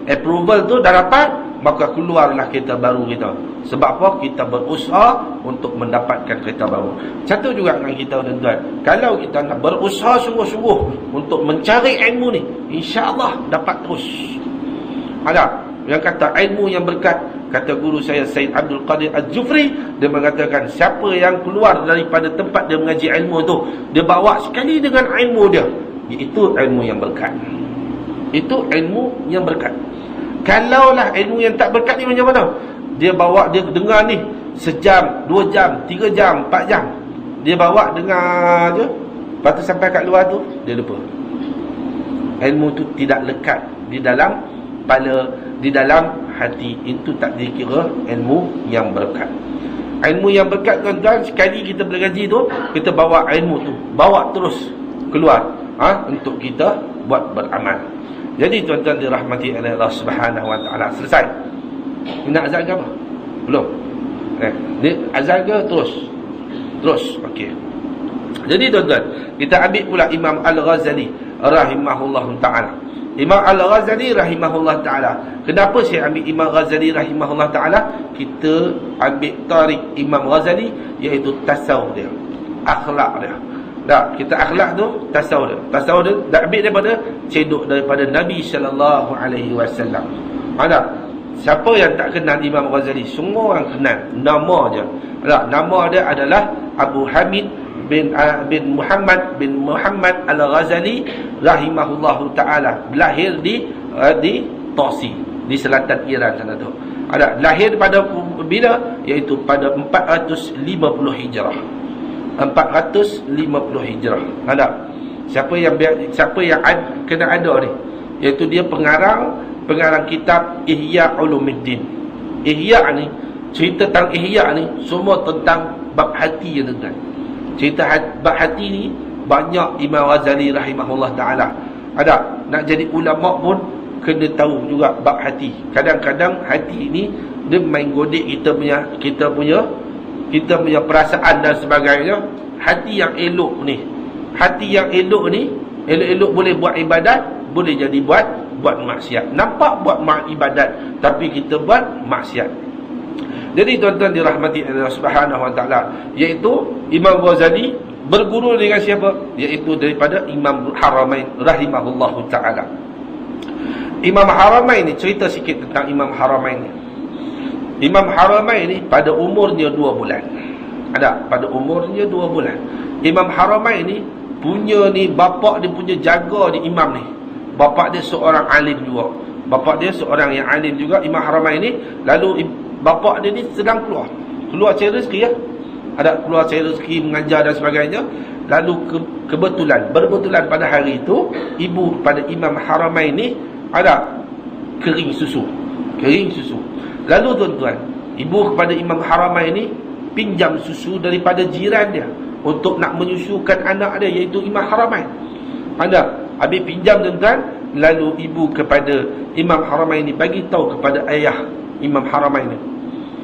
S1: approval tu dah dapat, maka keluarlah kereta baru kita. Sebab apa? Kita berusaha untuk mendapatkan kereta baru. Satu juga dengan kita tuan-tuan, kalau kita nak berusaha sungguh-sungguh untuk mencari ilmu ni, insya-Allah dapat terus. Yang kata ilmu yang berkat Kata guru saya Said Abdul Qadir Al-Jufri, dia mengatakan siapa yang keluar daripada tempat dia mengaji ilmu tu, dia bawa sekali dengan ilmu dia, iaitu ilmu yang berkat. Itu ilmu yang berkat. Kalaulah ilmu yang tak berkat ni macam mana? Dia bawa, dia dengar ni sejam, 2 jam, 3 jam, 4 jam, dia bawa dengar je, lepas tu sampai kat luar tu dia lupa. Ilmu tu tidak lekat di dalam kepala, di dalam hati. Itu tak dikira ilmu yang berkat. Ilmu yang berkat tuan-tuan, sekali kita belajar tu, kita bawa ilmu tu, bawa terus keluar untuk kita buat beramal. Jadi tuan-tuan dirahmati oleh Allah Subhanahu Wa Taala. Selesai. Nak azan ke apa? Belum. Ni azan ke terus? Terus. Okey. Jadi tuan-tuan, kita ambil pula Imam Al-Ghazali rahimahullahu taala. Imam Al-Ghazali rahimahullah ta'ala. Kenapa saya ambil Imam Ghazali rahimahullah ta'ala? Kita ambil tarik Imam Ghazali, iaitu tasawuf dia, akhlak dia. Tak, kita akhlak tu tasawuf dia. Tasawuf dia dah ambil daripada, cedok daripada Nabi SAW. Ada siapa yang tak kenal Imam Ghazali? Semua orang kenal nama je. Tak, nama dia adalah Abu Hamid bin Muhammad Al-Ghazali rahimahullahu taala. Lahir di Tausi, di selatan Iran sana tu. Ada lahir pada bila, iaitu pada 450 Hijrah. 450 Hijrah. Ada siapa yang kena ada ni, iaitu dia pengarang kitab Ihya Ulumuddin. Ihya ni, cerita tentang Ihya ni semua tentang bab hati ya tuan. Cerita bab hati ni banyak Imam Ghazali rahimahullah ta'ala. Ada, nak jadi ulama pun kena tahu juga bab hati. Kadang-kadang hati ni dia main godek kita punya perasaan dan sebagainya. Hati yang elok ni, elok-elok boleh buat ibadat, boleh jadi buat maksiat. Nampak buat ibadat tapi kita buat maksiat. Jadi tuan-tuan dirahmati Allah Subhanahu Wa Taala, iaitu Imam Ghazali berguru dengan siapa? Iaitu daripada Imam Haramain rahimahullahu taala. Imam Haramain ni, cerita sikit tentang Imam Haramain ni. Imam Haramain ni pada umurnya 2 bulan. Ada, pada umurnya 2 bulan. Imam Haramain ni punya ni, bapak dia punya jaga ni imam ni. Bapak dia seorang alim juga. Bapak dia seorang yang alim juga, Imam Haramain ni. Lalu bapak dia ni sedang keluar cari rezeki ya. Ada keluar cari rezeki, mengajar dan sebagainya. Lalu berbetulan pada hari itu, ibu pada Imam Haramain ni ada kering susu. Lalu tuan-tuan, ibu kepada Imam Haramain ni pinjam susu daripada jiran dia untuk nak menyusukan anak dia, iaitu Imam Haramain. Ada habis pinjam tuan-tuan, lalu ibu kepada Imam Haramain ni bagi tahu kepada ayah Imam Haramain ni.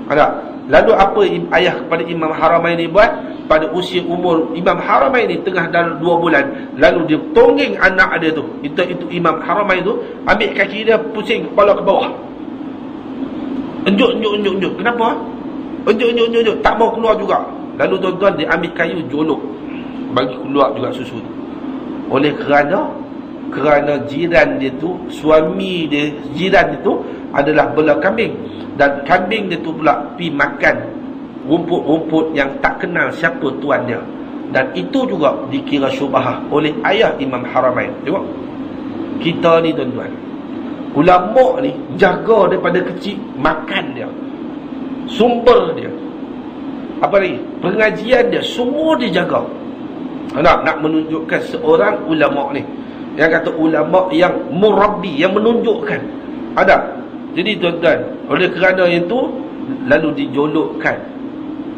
S1: Ada, lalu apa ayah kepada Imam Haramain ni buat? Pada usia umur Imam Haramain ni tengah dalam 2 bulan, lalu dia tongging anak dia tu. Itu Imam Haramain tu ambil kaki dia, pusing kepala ke bawah. Enjuk. Kenapa? Enjuk. Tak mau keluar juga. Lalu tuan-tuan dia ambil kayu jolok, bagi keluar juga susu tu. Oleh kerana jiran dia tu, suami dia, jiran dia tu adalah bela kambing. Dan kambing dia tu pula pergi makan rumput-rumput yang tak kenal siapa tuan dia. Dan itu juga dikira syubhah oleh ayah Imam Haramain. Tengok, kita ni tuan-tuan, ulama ni jaga daripada kecil makan dia, sumber dia, apa lagi, pengajian dia, semua dia jaga. Nak menunjukkan seorang ulama ni, yang kata ulama yang murabbi, yang menunjukkan. Ada. Jadi tuan-tuan, oleh kerana itu lalu dijolokkan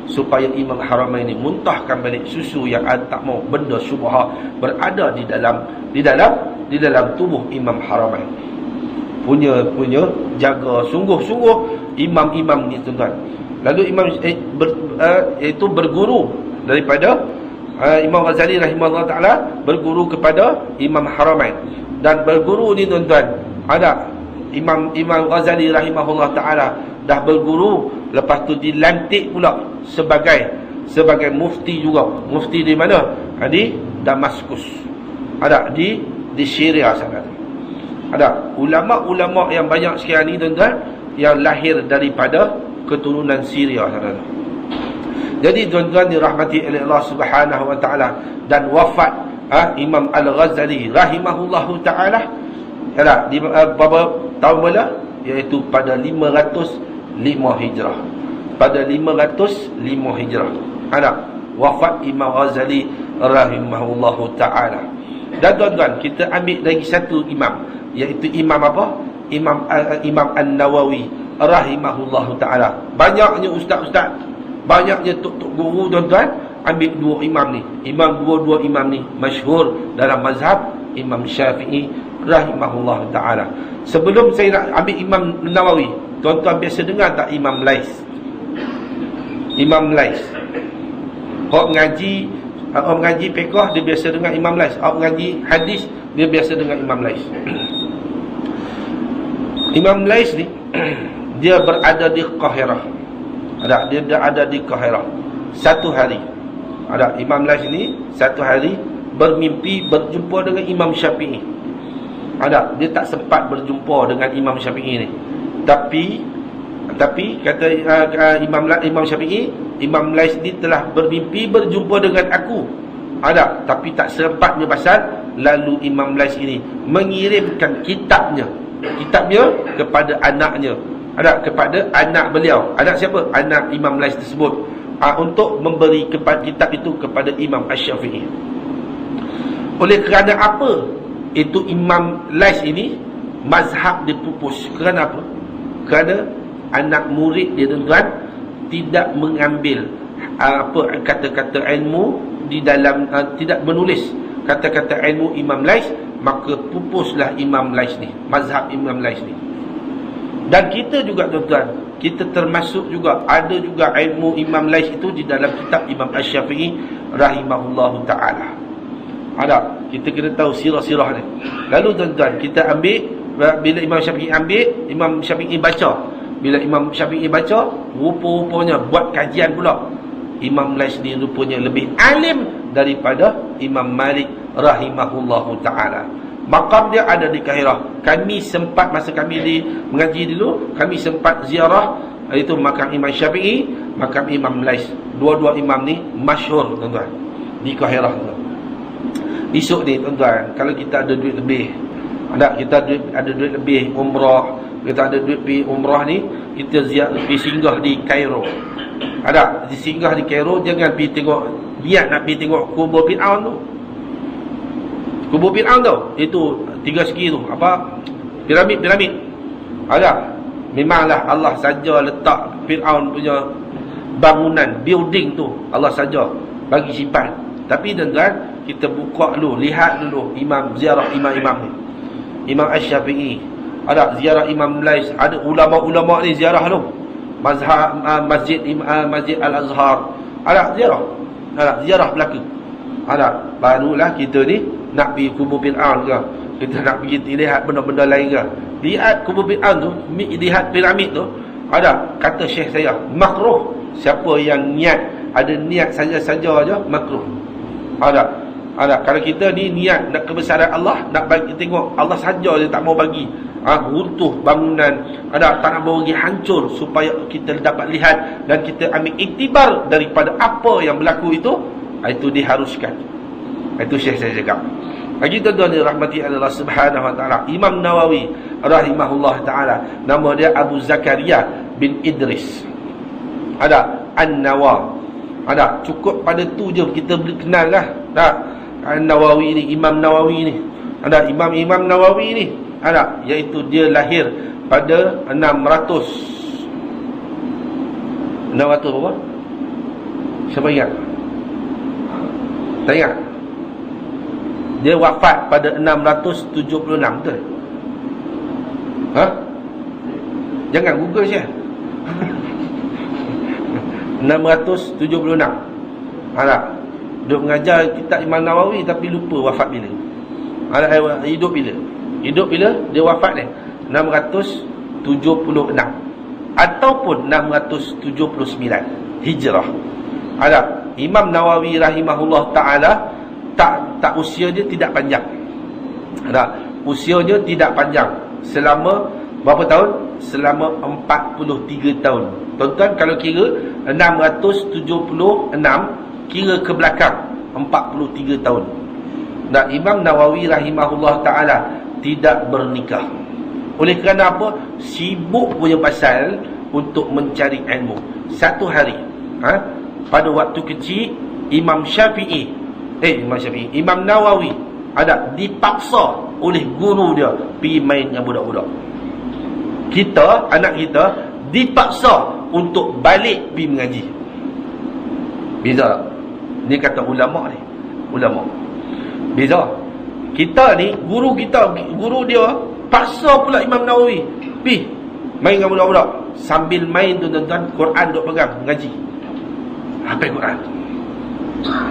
S1: supaya Imam Haramain ni muntahkan balik susu yang tak mau, benda syubhah berada di dalam tubuh Imam Haramain. Punya jaga sungguh-sungguh imam-imam ni tuan-tuan. Lalu imam itu berguru daripada Imam Ghazali rahimahullah taala, berguru kepada Imam Haramain. Dan berguru ni tuan-tuan, ada Imam Ghazali rahimahullah taala dah berguru, lepas tu dilantik pula sebagai mufti juga. Mufti di mana? Di Damaskus. Ada di Syria sana. Ada ulama-ulama yang banyak sekarang ni tuan-tuan, yang lahir daripada keturunan Syria. Jadi tuan-tuan dirahmati oleh Allah Subhanahu wa taala, dan wafat Imam Al-Ghazali rahimahullahu taala di berapa tahun bila, iaitu pada 505 Hijrah. Pada 505 Hijrah wafat Imam Ghazali rahimahullahu taala. Dan tuan-tuan, kita ambil lagi satu imam, iaitu imam apa? Imam An-Nawawi rahimahullahu taala. Banyaknya ustaz-ustaz, banyaknya tok-tok guru, tuan-tuan, ambil dua imam ni. Dua imam ni masyhur dalam mazhab Imam Syafi'i rahimahullahu taala. Sebelum saya nak ambil Imam Nawawi, tuan-tuan biasa dengar tak Imam Lais? Imam Lais. Orang mengaji fiqh dia biasa dengar Imam Lais. Orang mengaji hadis dia biasa dengar Imam Lais. Imam Lais ni dia berada di Qahirah. Dia berada di Qahirah. Satu hari Imam Lais ni satu hari bermimpi berjumpa dengan Imam Syafi'i. Dia tak sempat berjumpa dengan Imam Syafi'i ni. Tapi kata Imam Syafi'i, Imam Lais ni telah bermimpi berjumpa dengan aku. Tapi tak sempatnya pasal lalu Imam Lais ini mengirimkan kitabnya kepada anaknya. Kepada anak beliau. Anak siapa? Anak Imam Lais tersebut. Untuk memberi kitab itu kepada Imam Asy-Syafi'i. Oleh kerana apa? Itu Imam Lais ini mazhab dipupus. Kerana apa? Kerana anak murid dia, tuan-tuan, tidak mengambil kata-kata ilmu di dalam, tidak menulis kata-kata ilmu Imam Lais, maka pupuslah Imam Lais ni, mazhab Imam Lais ni. Dan kita juga, tuan-tuan, kita termasuk juga, ada juga ilmu Imam Lais itu di dalam kitab Imam Asy-Syafi'i rahimahullahu ta'ala. Kita kena tahu sirah-sirah ni. Lalu tuan-tuan, kita ambil, bila Imam Syafi'i ambil, Imam Syafi'i baca. Bila Imam Syafi'i baca, rupa-rupanya buat kajian pula. Imam Lais ni rupanya lebih alim daripada Imam Malik rahimahullahu ta'ala. Makam dia ada di Kahirah. Kami sempat, masa kami mengaji dulu, kami sempat ziarah, itu makam Imam Syafi'i, makam Imam Lais. Dua-dua imam ni masyhur, tuan-tuan, di Kahirah. Esok ni, tuan-tuan, kalau kita ada duit lebih, kita ada duit lebih umrah, kita ada duit pergi umrah ni, kita pergi singgah di Kairo. Singgah di Kairo, jangan pergi tengok, niat nak pergi tengok kubur Fir'aun tu. Kubur Fir'aun tu, itu 3 segi tu, piramid. Memanglah Allah saja letak Fir'aun punya bangunan, building tu, Allah saja bagi simpan. Tapi tuan-tuan, kita buka dulu, lihat dulu ziarah imam-imam ni. Imam Asy-Syafi'i, ziarah Imam Lais, ada ulama-ulama ni ziarah tu. Masjid Al-Azhar, ziarah belaka. Barulah kita ni nak pergi kubur Fir'aun ke, kita nak pergi lihat benda-benda lain ke. Lihat kubur Fir'aun tu, lihat piramid tu, kata syekh saya, makruh. Siapa yang ada niat saja-saja aja, makruh. Kalau kita ni niat nak kebesaran Allah, nak bagi tengok Allah saja dia tak mau bagi, runtuh bangunan, tak nak bagi hancur, supaya kita dapat lihat dan kita ambil iktibar daripada apa yang berlaku itu diharuskan. Itu syekh saya cakap. Lagi tuan-tuan dirahmati Allah Subhanahu wa taala, Imam Nawawi rahimahullah taala, nama dia Abu Zakaria bin Idris. An-Nawawi. Cukup pada tu je kita boleh kenal lah. An-Nawawi ni, Imam Nawawi ni. Imam Nawawi ni, iaitu dia lahir pada 600 berapa? Siapa ingat? Tak ingat? Dia wafat pada 676, betul? Jangan Google je. 676. Duk mengajar kitab Imam Nawawi tapi lupa wafat bila. Hidup bila? Dia wafat ni 676 ataupun 679 Hijrah. Imam Nawawi rahimahullah taala tak usia dia tidak panjang. Usia dia tidak panjang. Selama Berapa tahun? Selama 43 tahun. Tuan-tuan kalau kira 676, kira ke belakang 43 tahun. Dan Imam Nawawi rahimahullah ta'ala tidak bernikah. Oleh kerana apa? Sibuk punya pasal untuk mencari ilmu. Satu hari, pada waktu kecil, Imam Nawawi ada dipaksa oleh guru dia pergi main dengan budak-budak. Kita, anak kita, dipaksa untuk balik pergi mengaji. Beza tak? Ni kata ulama' ni. Ulama' beza. Kita ni, guru dia paksa pula Imam Nawawi pergi main dengan budak-budak. Sambil main tu tuan-tuan, Quran duk pegang, mengaji, hafal Quran.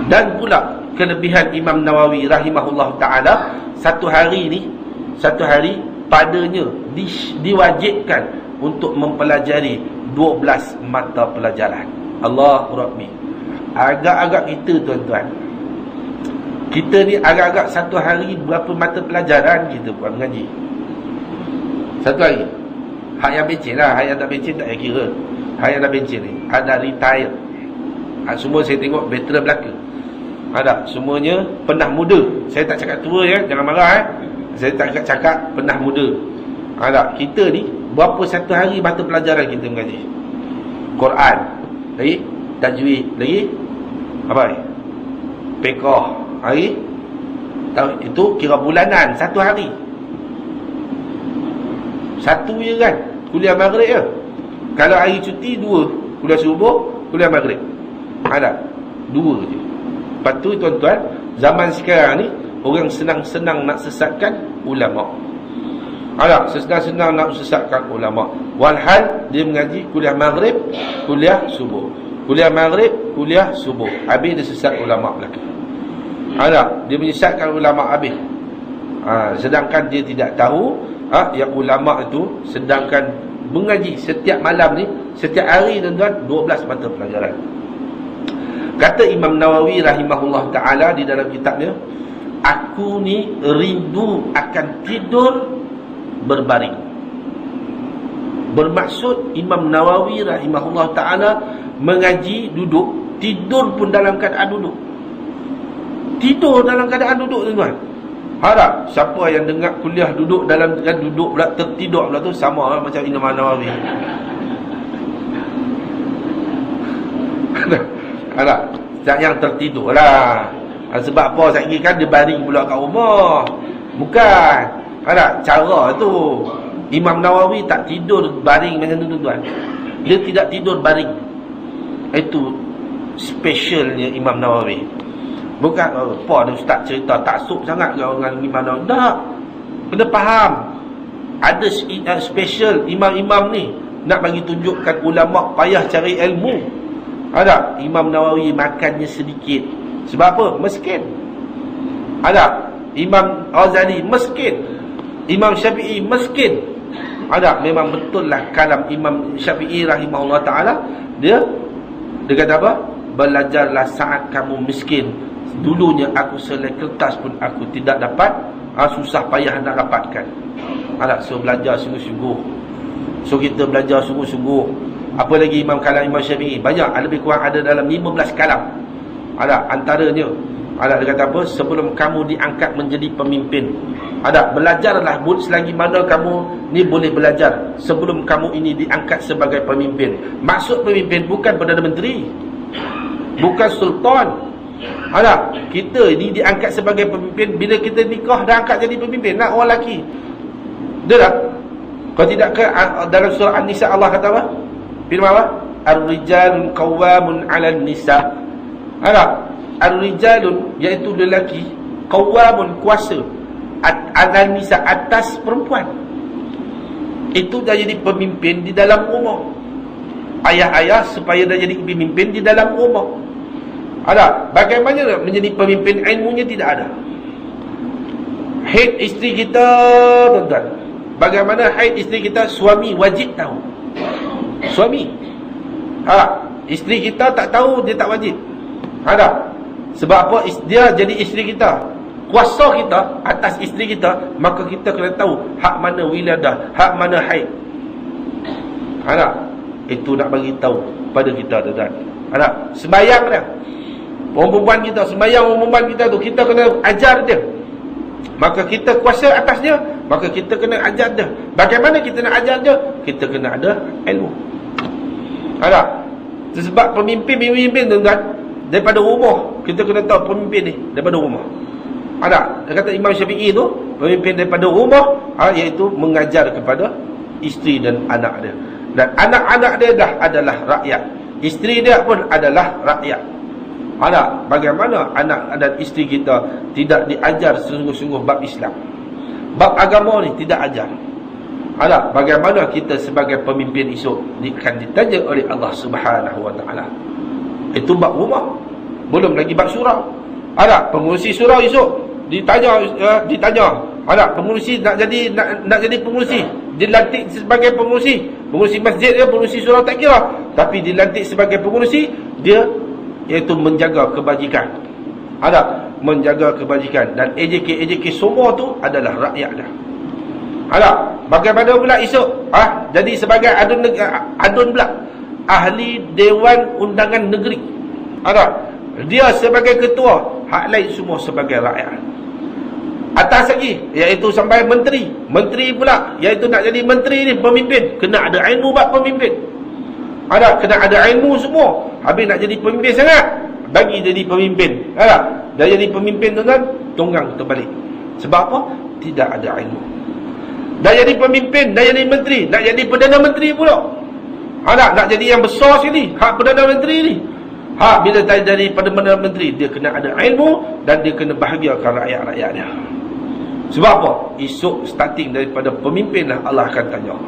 S1: Dan pula kelebihan Imam Nawawi rahimahullah ta'ala, satu hari padanya diwajibkan untuk mempelajari 12 mata pelajaran. Allahu Rabbi. Agak-agak kita tuan-tuan, kita ni agak-agak satu hari berapa mata pelajaran kita buat mengaji? Satu hari. Hak yang becin lah, hak yang tak becin tak payah kira. Hak yang dah becin ni ada retire. Semua saya tengok veteran belaka. Ada, semuanya pernah muda. Saya tak cakap tua ya, jangan marah Saya tak cakap pernah muda. Ada, kita ni berapa satu hari mata pelajaran kita mengaji? Quran, lagi tajwid, lagi apa ni? Fiqh, hari itu kira bulanan, satu hari. Satu je kan, kuliah maghrib je. Kalau hari cuti, dua, kuliah subuh, kuliah maghrib. Ada, dua je. Lepas tu tuan-tuan, zaman sekarang ni orang senang-senang nak sesatkan ulama'. Ada, senang-senang nak sesatkan ulama'. Walhal dia mengaji kuliah maghrib, kuliah subuh, kuliah maghrib, kuliah subuh. Habis dia sesat ulama' belakang. Ada, dia menyesatkan ulama' habis. Sedangkan dia tidak tahu yang ulama' itu sedangkan mengaji setiap malam ni, setiap hari tuan-tuan, 12 mata pelajaran. Kata Imam Nawawi rahimahullah ta'ala di dalam kitabnya, aku ni rindu akan tidur berbaring. Bermaksud Imam Nawawi rahimahullah ta'ala mengaji duduk, tidur pun dalam keadaan duduk. Tidur dalam keadaan duduk tuan-tuan. Harap siapa yang dengar kuliah duduk dalam keadaan duduk pula tertidur pula tu, sama lah macam Imam Nawawi. Harap yang tertidur lah. Sebab apa saya kan dia baring pula kat rumah. Bukan. Harap cara tu Imam Nawawi tak tidur baring macam tu tuan. Dia tidak tidur baring. Itu specialnya Imam Nawawi. Bukan apa ada ustaz cerita taksub sangat ke orang Imam Nawawi. Tak. Kena faham. Ada special imam-imam ni nak bagi tunjukkan ulama' payah cari ilmu. Ada, Imam Nawawi makannya sedikit. Sebab apa? Miskin. Ada, Imam Ghazali miskin. Imam Syafi'i miskin. Ada, memang betul lah kalam Imam Syafi'i rahimahullah ta'ala. Dia kata apa? Belajarlah saat kamu miskin. Dulunya aku selai kertas pun aku tidak dapat. Susah payah nak dapatkan. Ada, so belajar sungguh-sungguh. So kita belajar sungguh-sungguh. Apa lagi kalam Imam Syafi'i? Banyak, lebih kurang ada dalam 15 kalam. Ada, antaranya ada, dia kata apa? Sebelum kamu diangkat menjadi pemimpin, ada, belajarlah selagi mana kamu ni boleh belajar sebelum kamu ini diangkat sebagai pemimpin. Maksud pemimpin bukan Perdana Menteri, bukan sultan. Ada, kita ni diangkat sebagai pemimpin bila kita nikah dah angkat jadi pemimpin. Nak orang lelaki. Dia tak? Kalau tidak ke dalam surah An-Nisa Allah kata apa? Firman apa? Ar-rijalun qawwamun 'alan nisa. Ada, ar-rijalun iaitu lelaki, qawwamun kuasa, 'alan nisa atas perempuan. Itu dah jadi pemimpin di dalam rumah. Ayah-ayah supaya dah jadi pemimpin di dalam rumah. Ada, bagaimana menjadi pemimpin? Ilmunya tidak ada. Haid isteri kita tuan-tuan. Bagaimana haid isteri kita? Suami wajib tahu. Suami. Isteri kita tak tahu, dia tak wajib. Ada. Sebab apa? Dia jadi isteri kita. kuasa kita atas isteri kita, maka kita kena tahu hak mana wiladah, hak mana haid. Ada itu nak bagi tahu pada kita, tuan-tuan. Ada sembahyang dia, orang perempuan kita sembahyang, orang perempuan kita tu kita kena ajar dia. Maka kita kuasa atasnya, maka kita kena ajar dia. Bagaimana kita nak ajar dia? Kita kena ada ilmu. Ada sebab pemimpin tuan-tuan, daripada rumah kita kena tahu pemimpin ni daripada rumah. Ada dia kata Imam Syafi'i tu, pemimpin daripada rumah, iaitu mengajar kepada isteri dan anak dia. Dan anak-anak dia dah adalah rakyat, isteri dia pun adalah rakyat. Ada bagaimana anak dan isteri kita tidak diajar sungguh-sungguh bab Islam, bab agama ni tidak ajar. Ada bagaimana kita sebagai pemimpin esok akan ditanya oleh Allah Subhanahu Wa Taala. Itu bab rumah, belum lagi bab surau. Ada pengurusi surau esok ditanya. Ada pengurusi nak jadi pengurusi, dilantik sebagai pengurusi masjid dia, pengurusi surau tak kira, tapi dilantik sebagai pengurusi dia, iaitu menjaga kebajikan. Ada menjaga kebajikan, dan AJK semua tu adalah rakyat dah. Ada bagaimana pula esok jadi sebagai adun pula, ahli Dewan Undangan Negeri. Ada dia sebagai ketua, hak lain semua sebagai rakyat. Atas lagi iaitu sampai menteri pula, iaitu nak jadi menteri ni, pemimpin kena ada ilmu bab pemimpin. Ada kena ada ilmu semua. Habis nak jadi pemimpin sangat, bagi jadi pemimpin. Ada dah jadi pemimpin tuan-tuan, tunggang terbalik. Sebab apa? Tidak ada ilmu. Dah jadi pemimpin, dah jadi menteri, nak jadi Perdana Menteri pula. Nak jadi yang besar sekali, hak Perdana Menteri ni. Bila jadi Perdana Menteri, dia kena ada ilmu dan dia kena bahagiakan rakyat-rakyat dia. Sebab apa? Esok starting daripada pemimpin lah Allah akan tanya,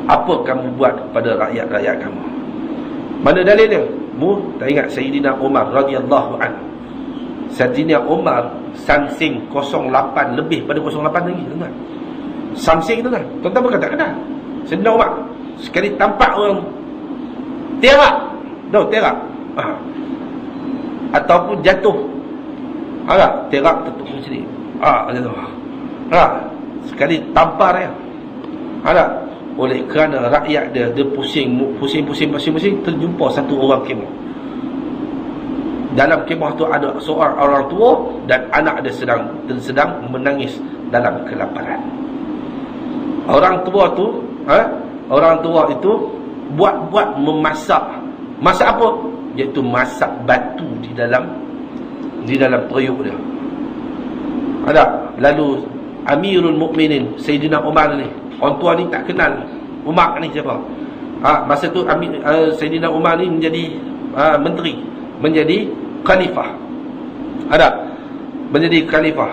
S1: apa kamu buat kepada rakyat-rakyat kamu? Mana dalil dia? Tak ingat Sayyidina Umar radhiyallahu anhu. Sayyidina Umar Samsing 08 lebih pada 08 lagi, tuan-tuan. Samsing tu kan, tuan-tuan bukan tak kenal Sayyidina Umar. Sekali tampak orang terak, ataupun jatuh, terak tutup macam ni, sekali tampar dia. Oleh kerana rakyat dia pusing, terjumpa satu orang kemah. Dalam kemah tu ada seorang orang tua dan anak dia sedang menangis dalam kelaparan. Orang tua itu buat memasak apa? Iaitu masak batu di dalam periuk dia. Lalu Amirul Mukminin Sayyidina Umar ni, orang tua ni tak kenal Umar ni siapa. Masa tu Sayyidina Umar ni menjadi menteri, menjadi khalifah. Menjadi khalifah.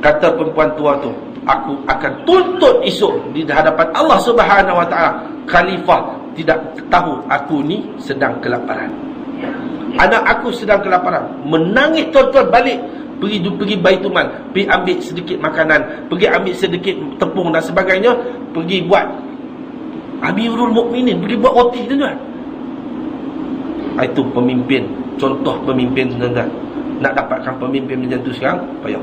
S1: Kata perempuan tua tu, aku akan tuntut esok di hadapan Allah Subhanahu Wa Taala, khalifah tidak tahu aku ni sedang kelaparan, anak aku sedang kelaparan. Menangis tuan-tuan, balik pergi Baitul Mal, pergi ambil sedikit makanan, pergi ambil sedikit tepung dan sebagainya, pergi buat Amirul Mukminin, pergi buat roti, tuan-tuan. Itu pemimpin, contoh pemimpin, tuan-tuan. Nak dapatkan pemimpin macam tu sekarang payah.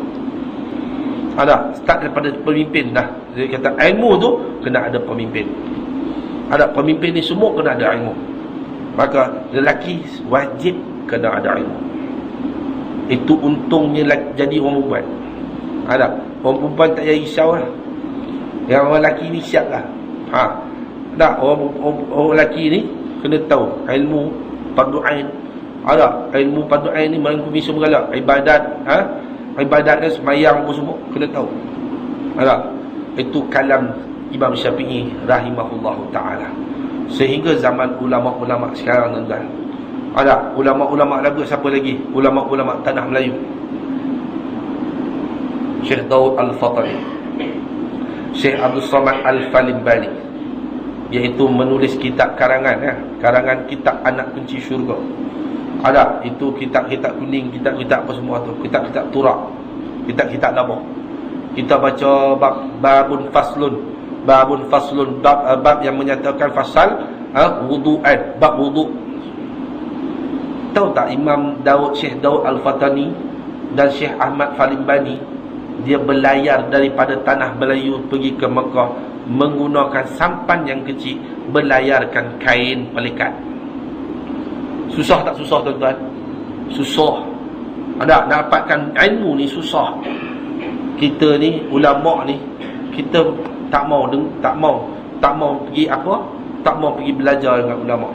S1: Start daripada pemimpin dah. Dia kata ilmu tu kena ada pemimpin. Pemimpin ni semua kena ada ilmu. Maka lelaki wajib kena ada ilmu. Itu untungnya jadi orang perempuan. Orang perempuan tak payah risau lah. Yang orang lelaki ni siap lah. Orang lelaki ni kena tahu ilmu fardu ain. Ilmu fardu ain ni merangkumi segala ibadat, ibadat dan sembahyang pun semua kena tahu. Itu kalam Imam Syafi'i rahimahullahu ta'ala. Sehingga zaman ulama-ulama sekarang, tuan-tuan, ulama-ulama lagu siapa lagi? Ulama-ulama tanah Melayu. Syekh Daud Al-Fatani, Syekh Abdul Samad Al-Falimbali, iaitu menulis kitab karangan, karangan kitab Anak Kunci Syurga. Itu kitab-kitab kuning, kitab-kitab apa semua tu, kitab-kitab turak, kitab-kitab lama. Kita baca babun faslun, bab yang menyatakan fasal wudu'an, bab wudu'. Tahu tak Imam Daud, Syekh Daud Al-Fatani dan Syekh Ahmad Falimbani, dia berlayar daripada tanah Melayu pergi ke Mekah menggunakan sampan yang kecil, berlayarkan kain pelikat. Susah tak susah tuan-tuan? Susah. Ada nak dapatkan ilmu ni susah. Kita ni ulama ni, kita tak mau pergi apa? Tak mau pergi belajar dengan ulama.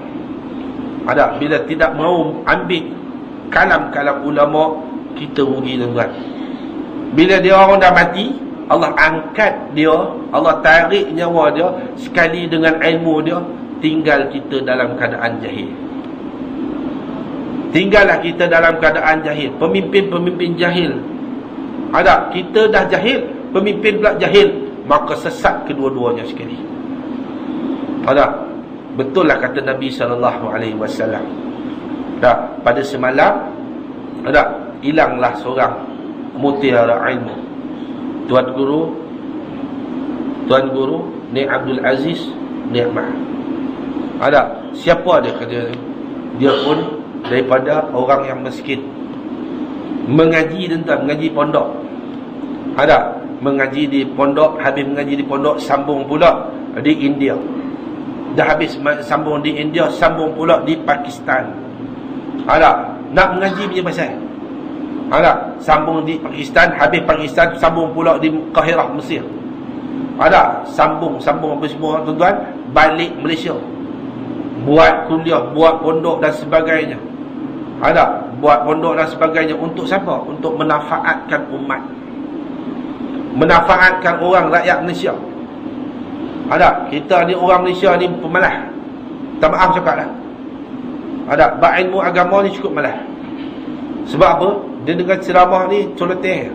S1: Ada bila tidak mau ambil kalam-kalam ulama, kita rugi tuan-tuan. Bila dia orang dah mati, Allah angkat dia, Allah tarik nyawa dia sekali dengan ilmu dia, tinggal kita dalam keadaan jahil. Tinggallah kita dalam keadaan jahil. Pemimpin-pemimpin jahil. Ada, kita dah jahil, pemimpin pula jahil, maka sesat kedua-duanya sekali. Ada, betul lah kata Nabi SAW. Dah, pada semalam, ada, hilanglah seorang mutiara ilmu. Tuan Guru Ni Abdul Aziz Ni'mah. Ada, siapa dia kata? Dia pun daripada orang yang miskin. Mengaji tentang mengaji pondok. Ada, mengaji di pondok, habis mengaji di pondok, sambung pula di India. Dah habis sambung di India, sambung pula di Pakistan. Ada, nak mengaji punya pasal. Ada, sambung di Pakistan, habis Pakistan, sambung pula di Kahirah, Mesir. Ada, sambung apa semua tuan-tuan, balik Malaysia. Buat kuliah, buat pondok dan sebagainya. Ada, buat pondok dan sebagainya untuk siapa? Untuk menafaatkan umat, menafaatkan orang rakyat Malaysia. Ada, kita ni orang Malaysia ni pemalas. Tak maaf cakap lah. Ada, bab ilmu agama ni cukup malas. Sebab apa? Dia dengan ceramah ni coleteh.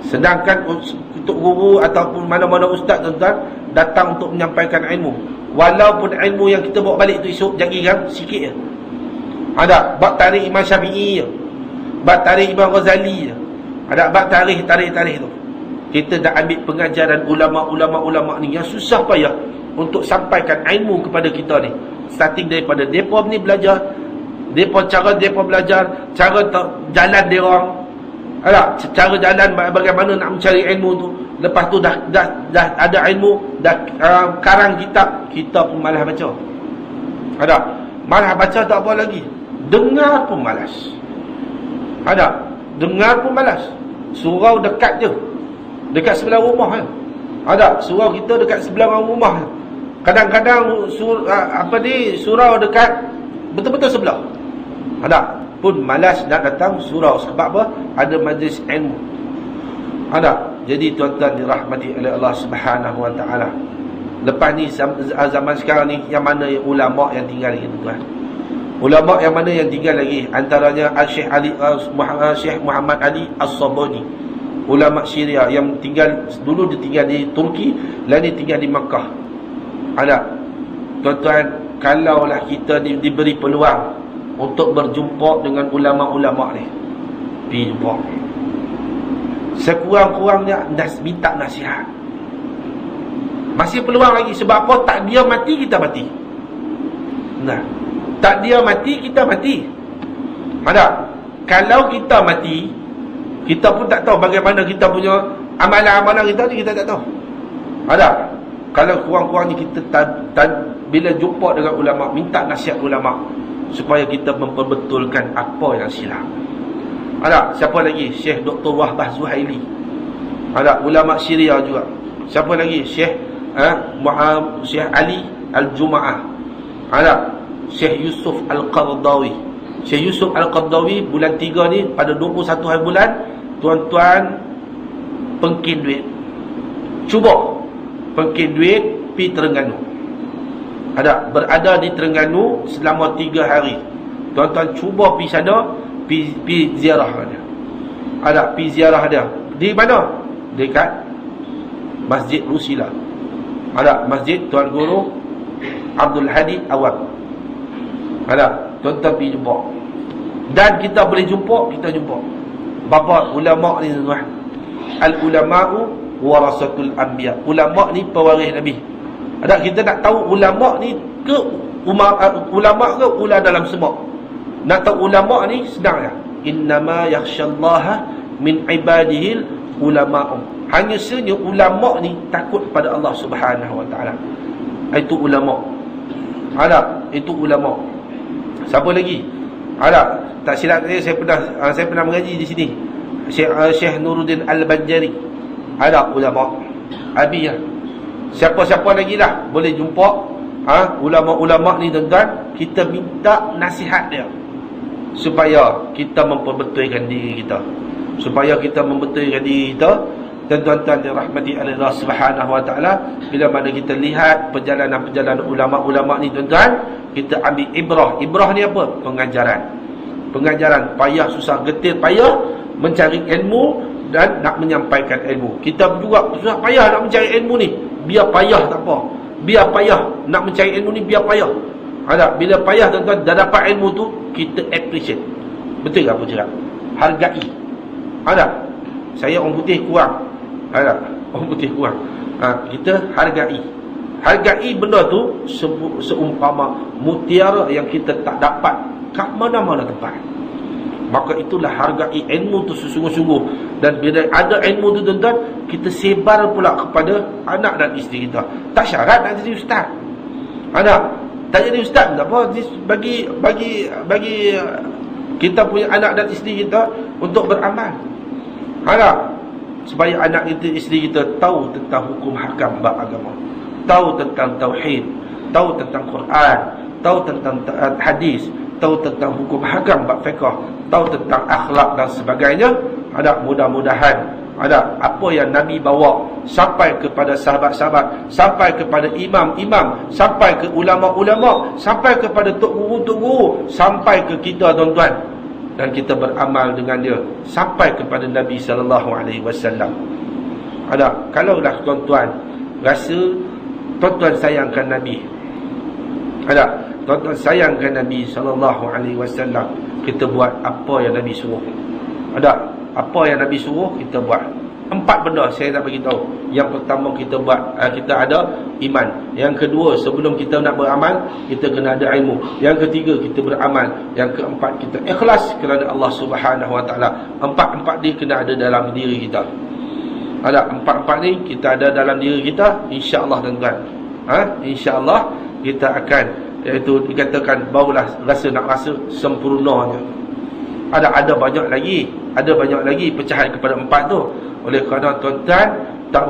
S1: Sedangkan untuk guru ataupun mana-mana ustaz tuan-tuan datang untuk menyampaikan ilmu, walaupun ilmu yang kita bawa balik tu esok jagikan sikit je. Ada bab tarikh Imam Syafi'i je, bab tarikh Imam Ghazali je, ada bab tarikh tu. Kita dah ambil pengajaran ulama' ni yang susah payah untuk sampaikan ilmu kepada kita ni. Starting daripada depa ni belajar, cara depa belajar, cara jalan dia orang. Ada cara jalan bagaimana nak mencari ilmu tu. Lepas tu dah ada ilmu, dah karang kita pun malas baca. Ada, malas baca tak apa lagi, dengar pun malas. Ada, dengar pun malas. Surau dekat je, dekat sebelah rumah je. Ada, surau kita dekat sebelah rumah je. Kadang-kadang surau dekat betul-betul sebelah. Ada, pun malas nak datang surau. Sebab apa? Ada majlis ilmu. Ada. Jadi tuan-tuan dirahmati oleh Allah Subhanahu Wa Taala. Lepas ni zaman sekarang ni, yang mana yang ulama yang tinggal lagi tuan? Ulama yang mana yang tinggal lagi? Antaranya Syekh Muhammad Ali As-Sabuni, ulama Syria yang tinggal dulu, dia tinggal di Turki, lain dia tinggal di Makkah. Ada. Tuan-tuan, kalaulah kita diberi peluang untuk berjumpa dengan ulama-ulama ni, pergi jumpa. Sekurang-kurangnya minta nasihat. Masih peluang lagi. Sebab apa? Tak dia mati, kita mati. Nah, tak dia mati, kita mati. Ada. Kalau kita mati, kita pun tak tahu bagaimana kita punya amalan-amalan kita ni, kita tak tahu. Ada. Kalau kurang-kurangnya kita bila jumpa dengan ulama, minta nasihat ulama supaya kita memperbetulkan apa yang silap. Ada, siapa lagi? Syekh Dr. Wahbah Zuhaili. Ada, ulama Syria juga. Siapa lagi? Syekh Ali Al-Jum'ah. Ada, Syekh Yusuf Al-Qardawi. Syekh Yusuf Al-Qardawi bulan 3 ni, pada 21 hari bulan, tuan-tuan pengkin duit. Cuba pengkin duit, pergi Terengganu. Ada, berada di Terengganu selama 3 hari. Tuan-tuan cuba pergi sana, pergi ziarah dia. Ada, pergi ziarah dia. Di mana? Dekat Masjid Rusila. Ada, Masjid Tuan Guru Abdul Hadi Awad. Ada, tuan-tuan pergi jumpa. Dan kita boleh jumpa, kita jumpa. Bapa ulama ni tuan. Al-ulama'u warasatul anbiya. Ulama ni pewaris Nabi. Ada, kita nak tahu ulama ni ke ulama ke ular dalam semak. Nak tahu ulama ni senang je. Innama yakhsyallaha min ibadihil ulama'u. Hanya saja ulama ni takut pada Allah Subhanahu wa taala. Itu ulama. Itu ulama. Siapa lagi? Tak silap saya pernah mengaji di sini. Syekh Nuruddin Al-Banjari. Ulama. Abi ya. Siapa-siapa lagi lah boleh jumpa ulama-ulama ni tuan-tuan, kita minta nasihat dia supaya kita memperbetulkan diri kita. Supaya kita membetulkan diri kita. Dan tuan-tuan dirahmati oleh Allah Subhanahu wa taala, bila mana kita lihat perjalanan-perjalanan ulama-ulama ni tuan-tuan, kita ambil ibrah. Ibrah ni apa? Pengajaran payah susah getih payah mencari ilmu dan nak menyampaikan ilmu. Kita juga susah payah nak mencari ilmu ni, biar payah tak apa. Biar payah nak mencari ilmu ni, biar payah. Bila payah tuan-tuan dah dapat ilmu tu, kita appreciate. Betul ke apa cakap? Hargai. Saya orang putih kurang. Orang putih kurang. Kita hargai benda tu seumpama mutiara yang kita tak dapat kat mana-mana tempat. Maka itulah hargai ilmu tu sesungguh-sungguh. Dan bila ada ilmu tu tuan-tuan, kita sebar pula kepada anak dan isteri kita. Tak syarat nak jadi ustaz. Tak jadi ustaz tak apa. Bagi kita punya anak dan isteri kita untuk beramal. Supaya anak kita, isteri kita tahu tentang hukum hakam beragama, tahu tentang tauhid, tahu tentang Quran, tahu tentang hadis, tahu tentang hukum hakam berfiqh, tahu tentang akhlak dan sebagainya. Mudah-mudahan apa yang Nabi bawa sampai kepada sahabat-sahabat, sampai kepada imam-imam, sampai ke ulama-ulama, sampai kepada tok guru, sampai ke kita tuan-tuan, dan kita beramal dengan dia sampai kepada Nabi sallallahu alaihi wasallam. Kalaulah tuan-tuan rasa tuan-tuan sayangkan Nabi, tuan-tuan sayangkan Nabi sallallahu alaihi wasallam, kita buat apa yang Nabi suruh. Apa yang Nabi suruh kita buat. 4 benda saya nak bagi tahu. Yang pertama, kita buat, kita ada iman. Yang kedua, sebelum kita nak beramal, kita kena ada ilmu. Yang ketiga, kita beramal. Yang keempat, kita ikhlas kerana Allah Subhanahu wa taala. 4 ni kena ada dalam diri kita. 4 ni kita ada dalam diri kita, insya-Allah tuan-tuan. Insya-Allah kita akan, iaitu dikatakan barulah nak rasa sempurnanya. Ada banyak lagi pecahan kepada 4 tu. Oleh kerana tuan-tuan tak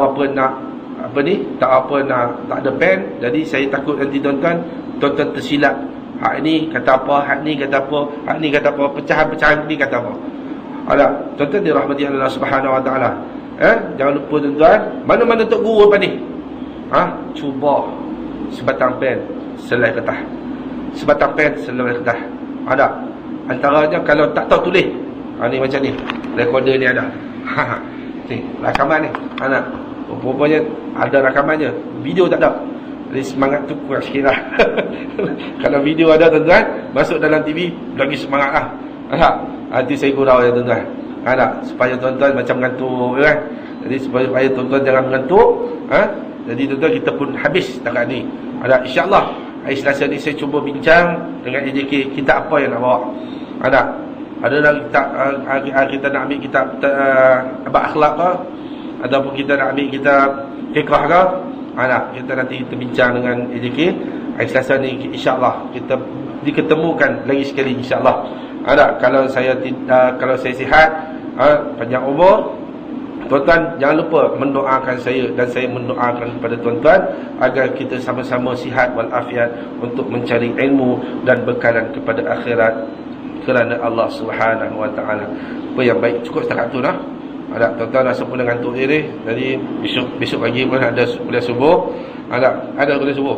S1: ada pen, jadi saya takut nanti tuan-tuan tersilap. Hak ni kata apa, hak ni kata apa, hak ni kata apa, pecahan-pecahan ni kata apa. Tuan-tuan dirahmati Allah Subhanahu wa taala. Jangan lupa tuan-tuan, mana-mana tok guru apa ni? Cuba sebatang pen selai kertas. Sebatang pen selai kertas. Antaranya kalau tak tahu tulis, ni macam ni. Recorder ni ada. Ni rakaman ni. Rupanya ada rakamannya. Video tak ada. Jadi semangat tu kurang sikit lah. Kalau video ada tuan-tuan, masuk dalam TV, lagi semangat lah. Nanti saya gurau ya tuan-tuan. Supaya tuan-tuan macam mengantuk kan. Jadi supaya tuan-tuan jangan mengantuk. Jadi tuan-tuan kita pun habis setakat ni. InsyaAllah hari Selasa ni saya cuba bincang dengan AJK kitab apa yang nak bawa. Ada lagi kita nak ambil kitab bab akhlak ke, ataupun kita nak ambil kitab fiqh ke. Kita nanti kita bincang dengan AJK hari Selasa ni, insya-Allah kita diketemukan lagi sekali insya-Allah. Kalau saya sihat, panjang umur, tuan-tuan jangan lupa mendoakan saya, dan saya mendoakan kepada tuan-tuan agar kita sama-sama sihat walafiat untuk mencari ilmu dan bekalan kepada akhirat kerana Allah Subhanahu wa taala. Apa yang baik cukup setakat tu lah. Tuan-tuan rasa pun dengan ngantuk ni. Jadi besok pagi pun ada kuliah subuh. Ada kuliah subuh.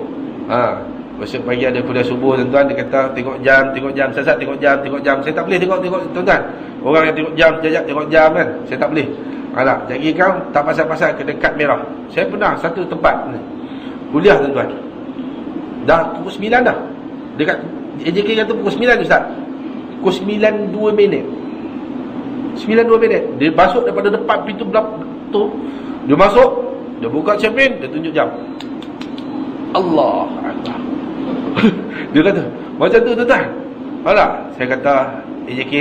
S1: Besok pagi ada kuliah subuh tuan-tuan. Dia kata tengok jam, sesat tengok jam. Saya tak boleh tengok tuan-tuan. Orang yang tengok jam, jajak tengok jam kan. Saya tak boleh. Jadi kau tak pasal-pasal kena kad merah. Saya pernah satu tempat ni kuliah tuan-tuan, dah pukul 9 dah. Dekat AJK kata pukul 9 ustaz. Pukul 9:02 minit. 9:02 minit. Dia masuk daripada depan pintu belakang tu. Dia masuk, dia buka cermin, dia tunjuk jam. Allah Akbar. Dia kata macam tu tuan-tuan. Saya kata AJK,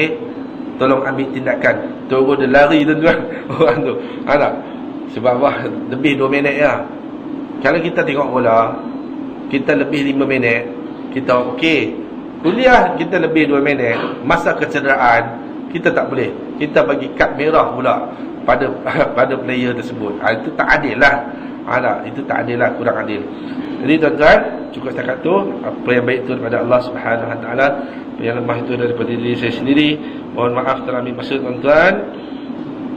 S1: tolong ambil tindakan. Terus dia lari tuan-tuan. Orang tu. Tak? Sebab apa? Lebih 2 minit ya. Kalau kita tengok bola, kita lebih 5 minit, kita okey. Kuliah kita lebih 2 minit, masa kecederaan kita tak boleh. Kita bagi kad merah pula pada player tersebut. Itu tak adil lah. Itu tak adil lah, kurang adil. Jadi tuan-tuan, cukup setakat tu. Apa yang baik itu daripada Allah Subhanahu Wa Taala, apa yang lemah itu daripada diri saya sendiri. Mohon maaf terambil masa tuan-tuan.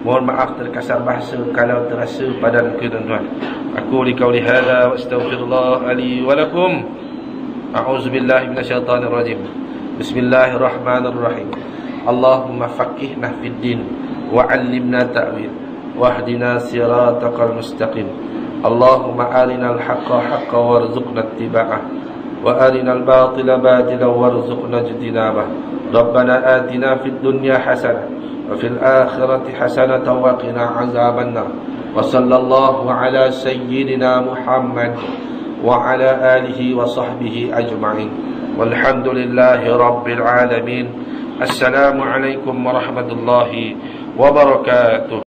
S1: Mohon maaf terkasar bahasa kalau terasa padan ke tuan-tuan. Aku liqauli hadza wa astaghfirullah li wa lakum. A'udzu billahi minasyaitonir rajim. Bismillahirrahmanirrahim. Allahumma faqqihna fid din wa 'allimna ta'wil wahdina siratal mustaqim. Allahumma arinal haqqa haqqan warzuqna ittiba'ah wa arinal batila batilan warzuqna ijtinabah. Rabbana atina fid dunya hasanah wa fil akhirati hasanatan wa qina azabannar. Wa sallallahu ala sayyidina Muhammad wa ala alihi wa sahbihi ajma'in. Walhamdulillahi rabbil alamin. Assalamualaikum warahmatullahi wabarakatuh.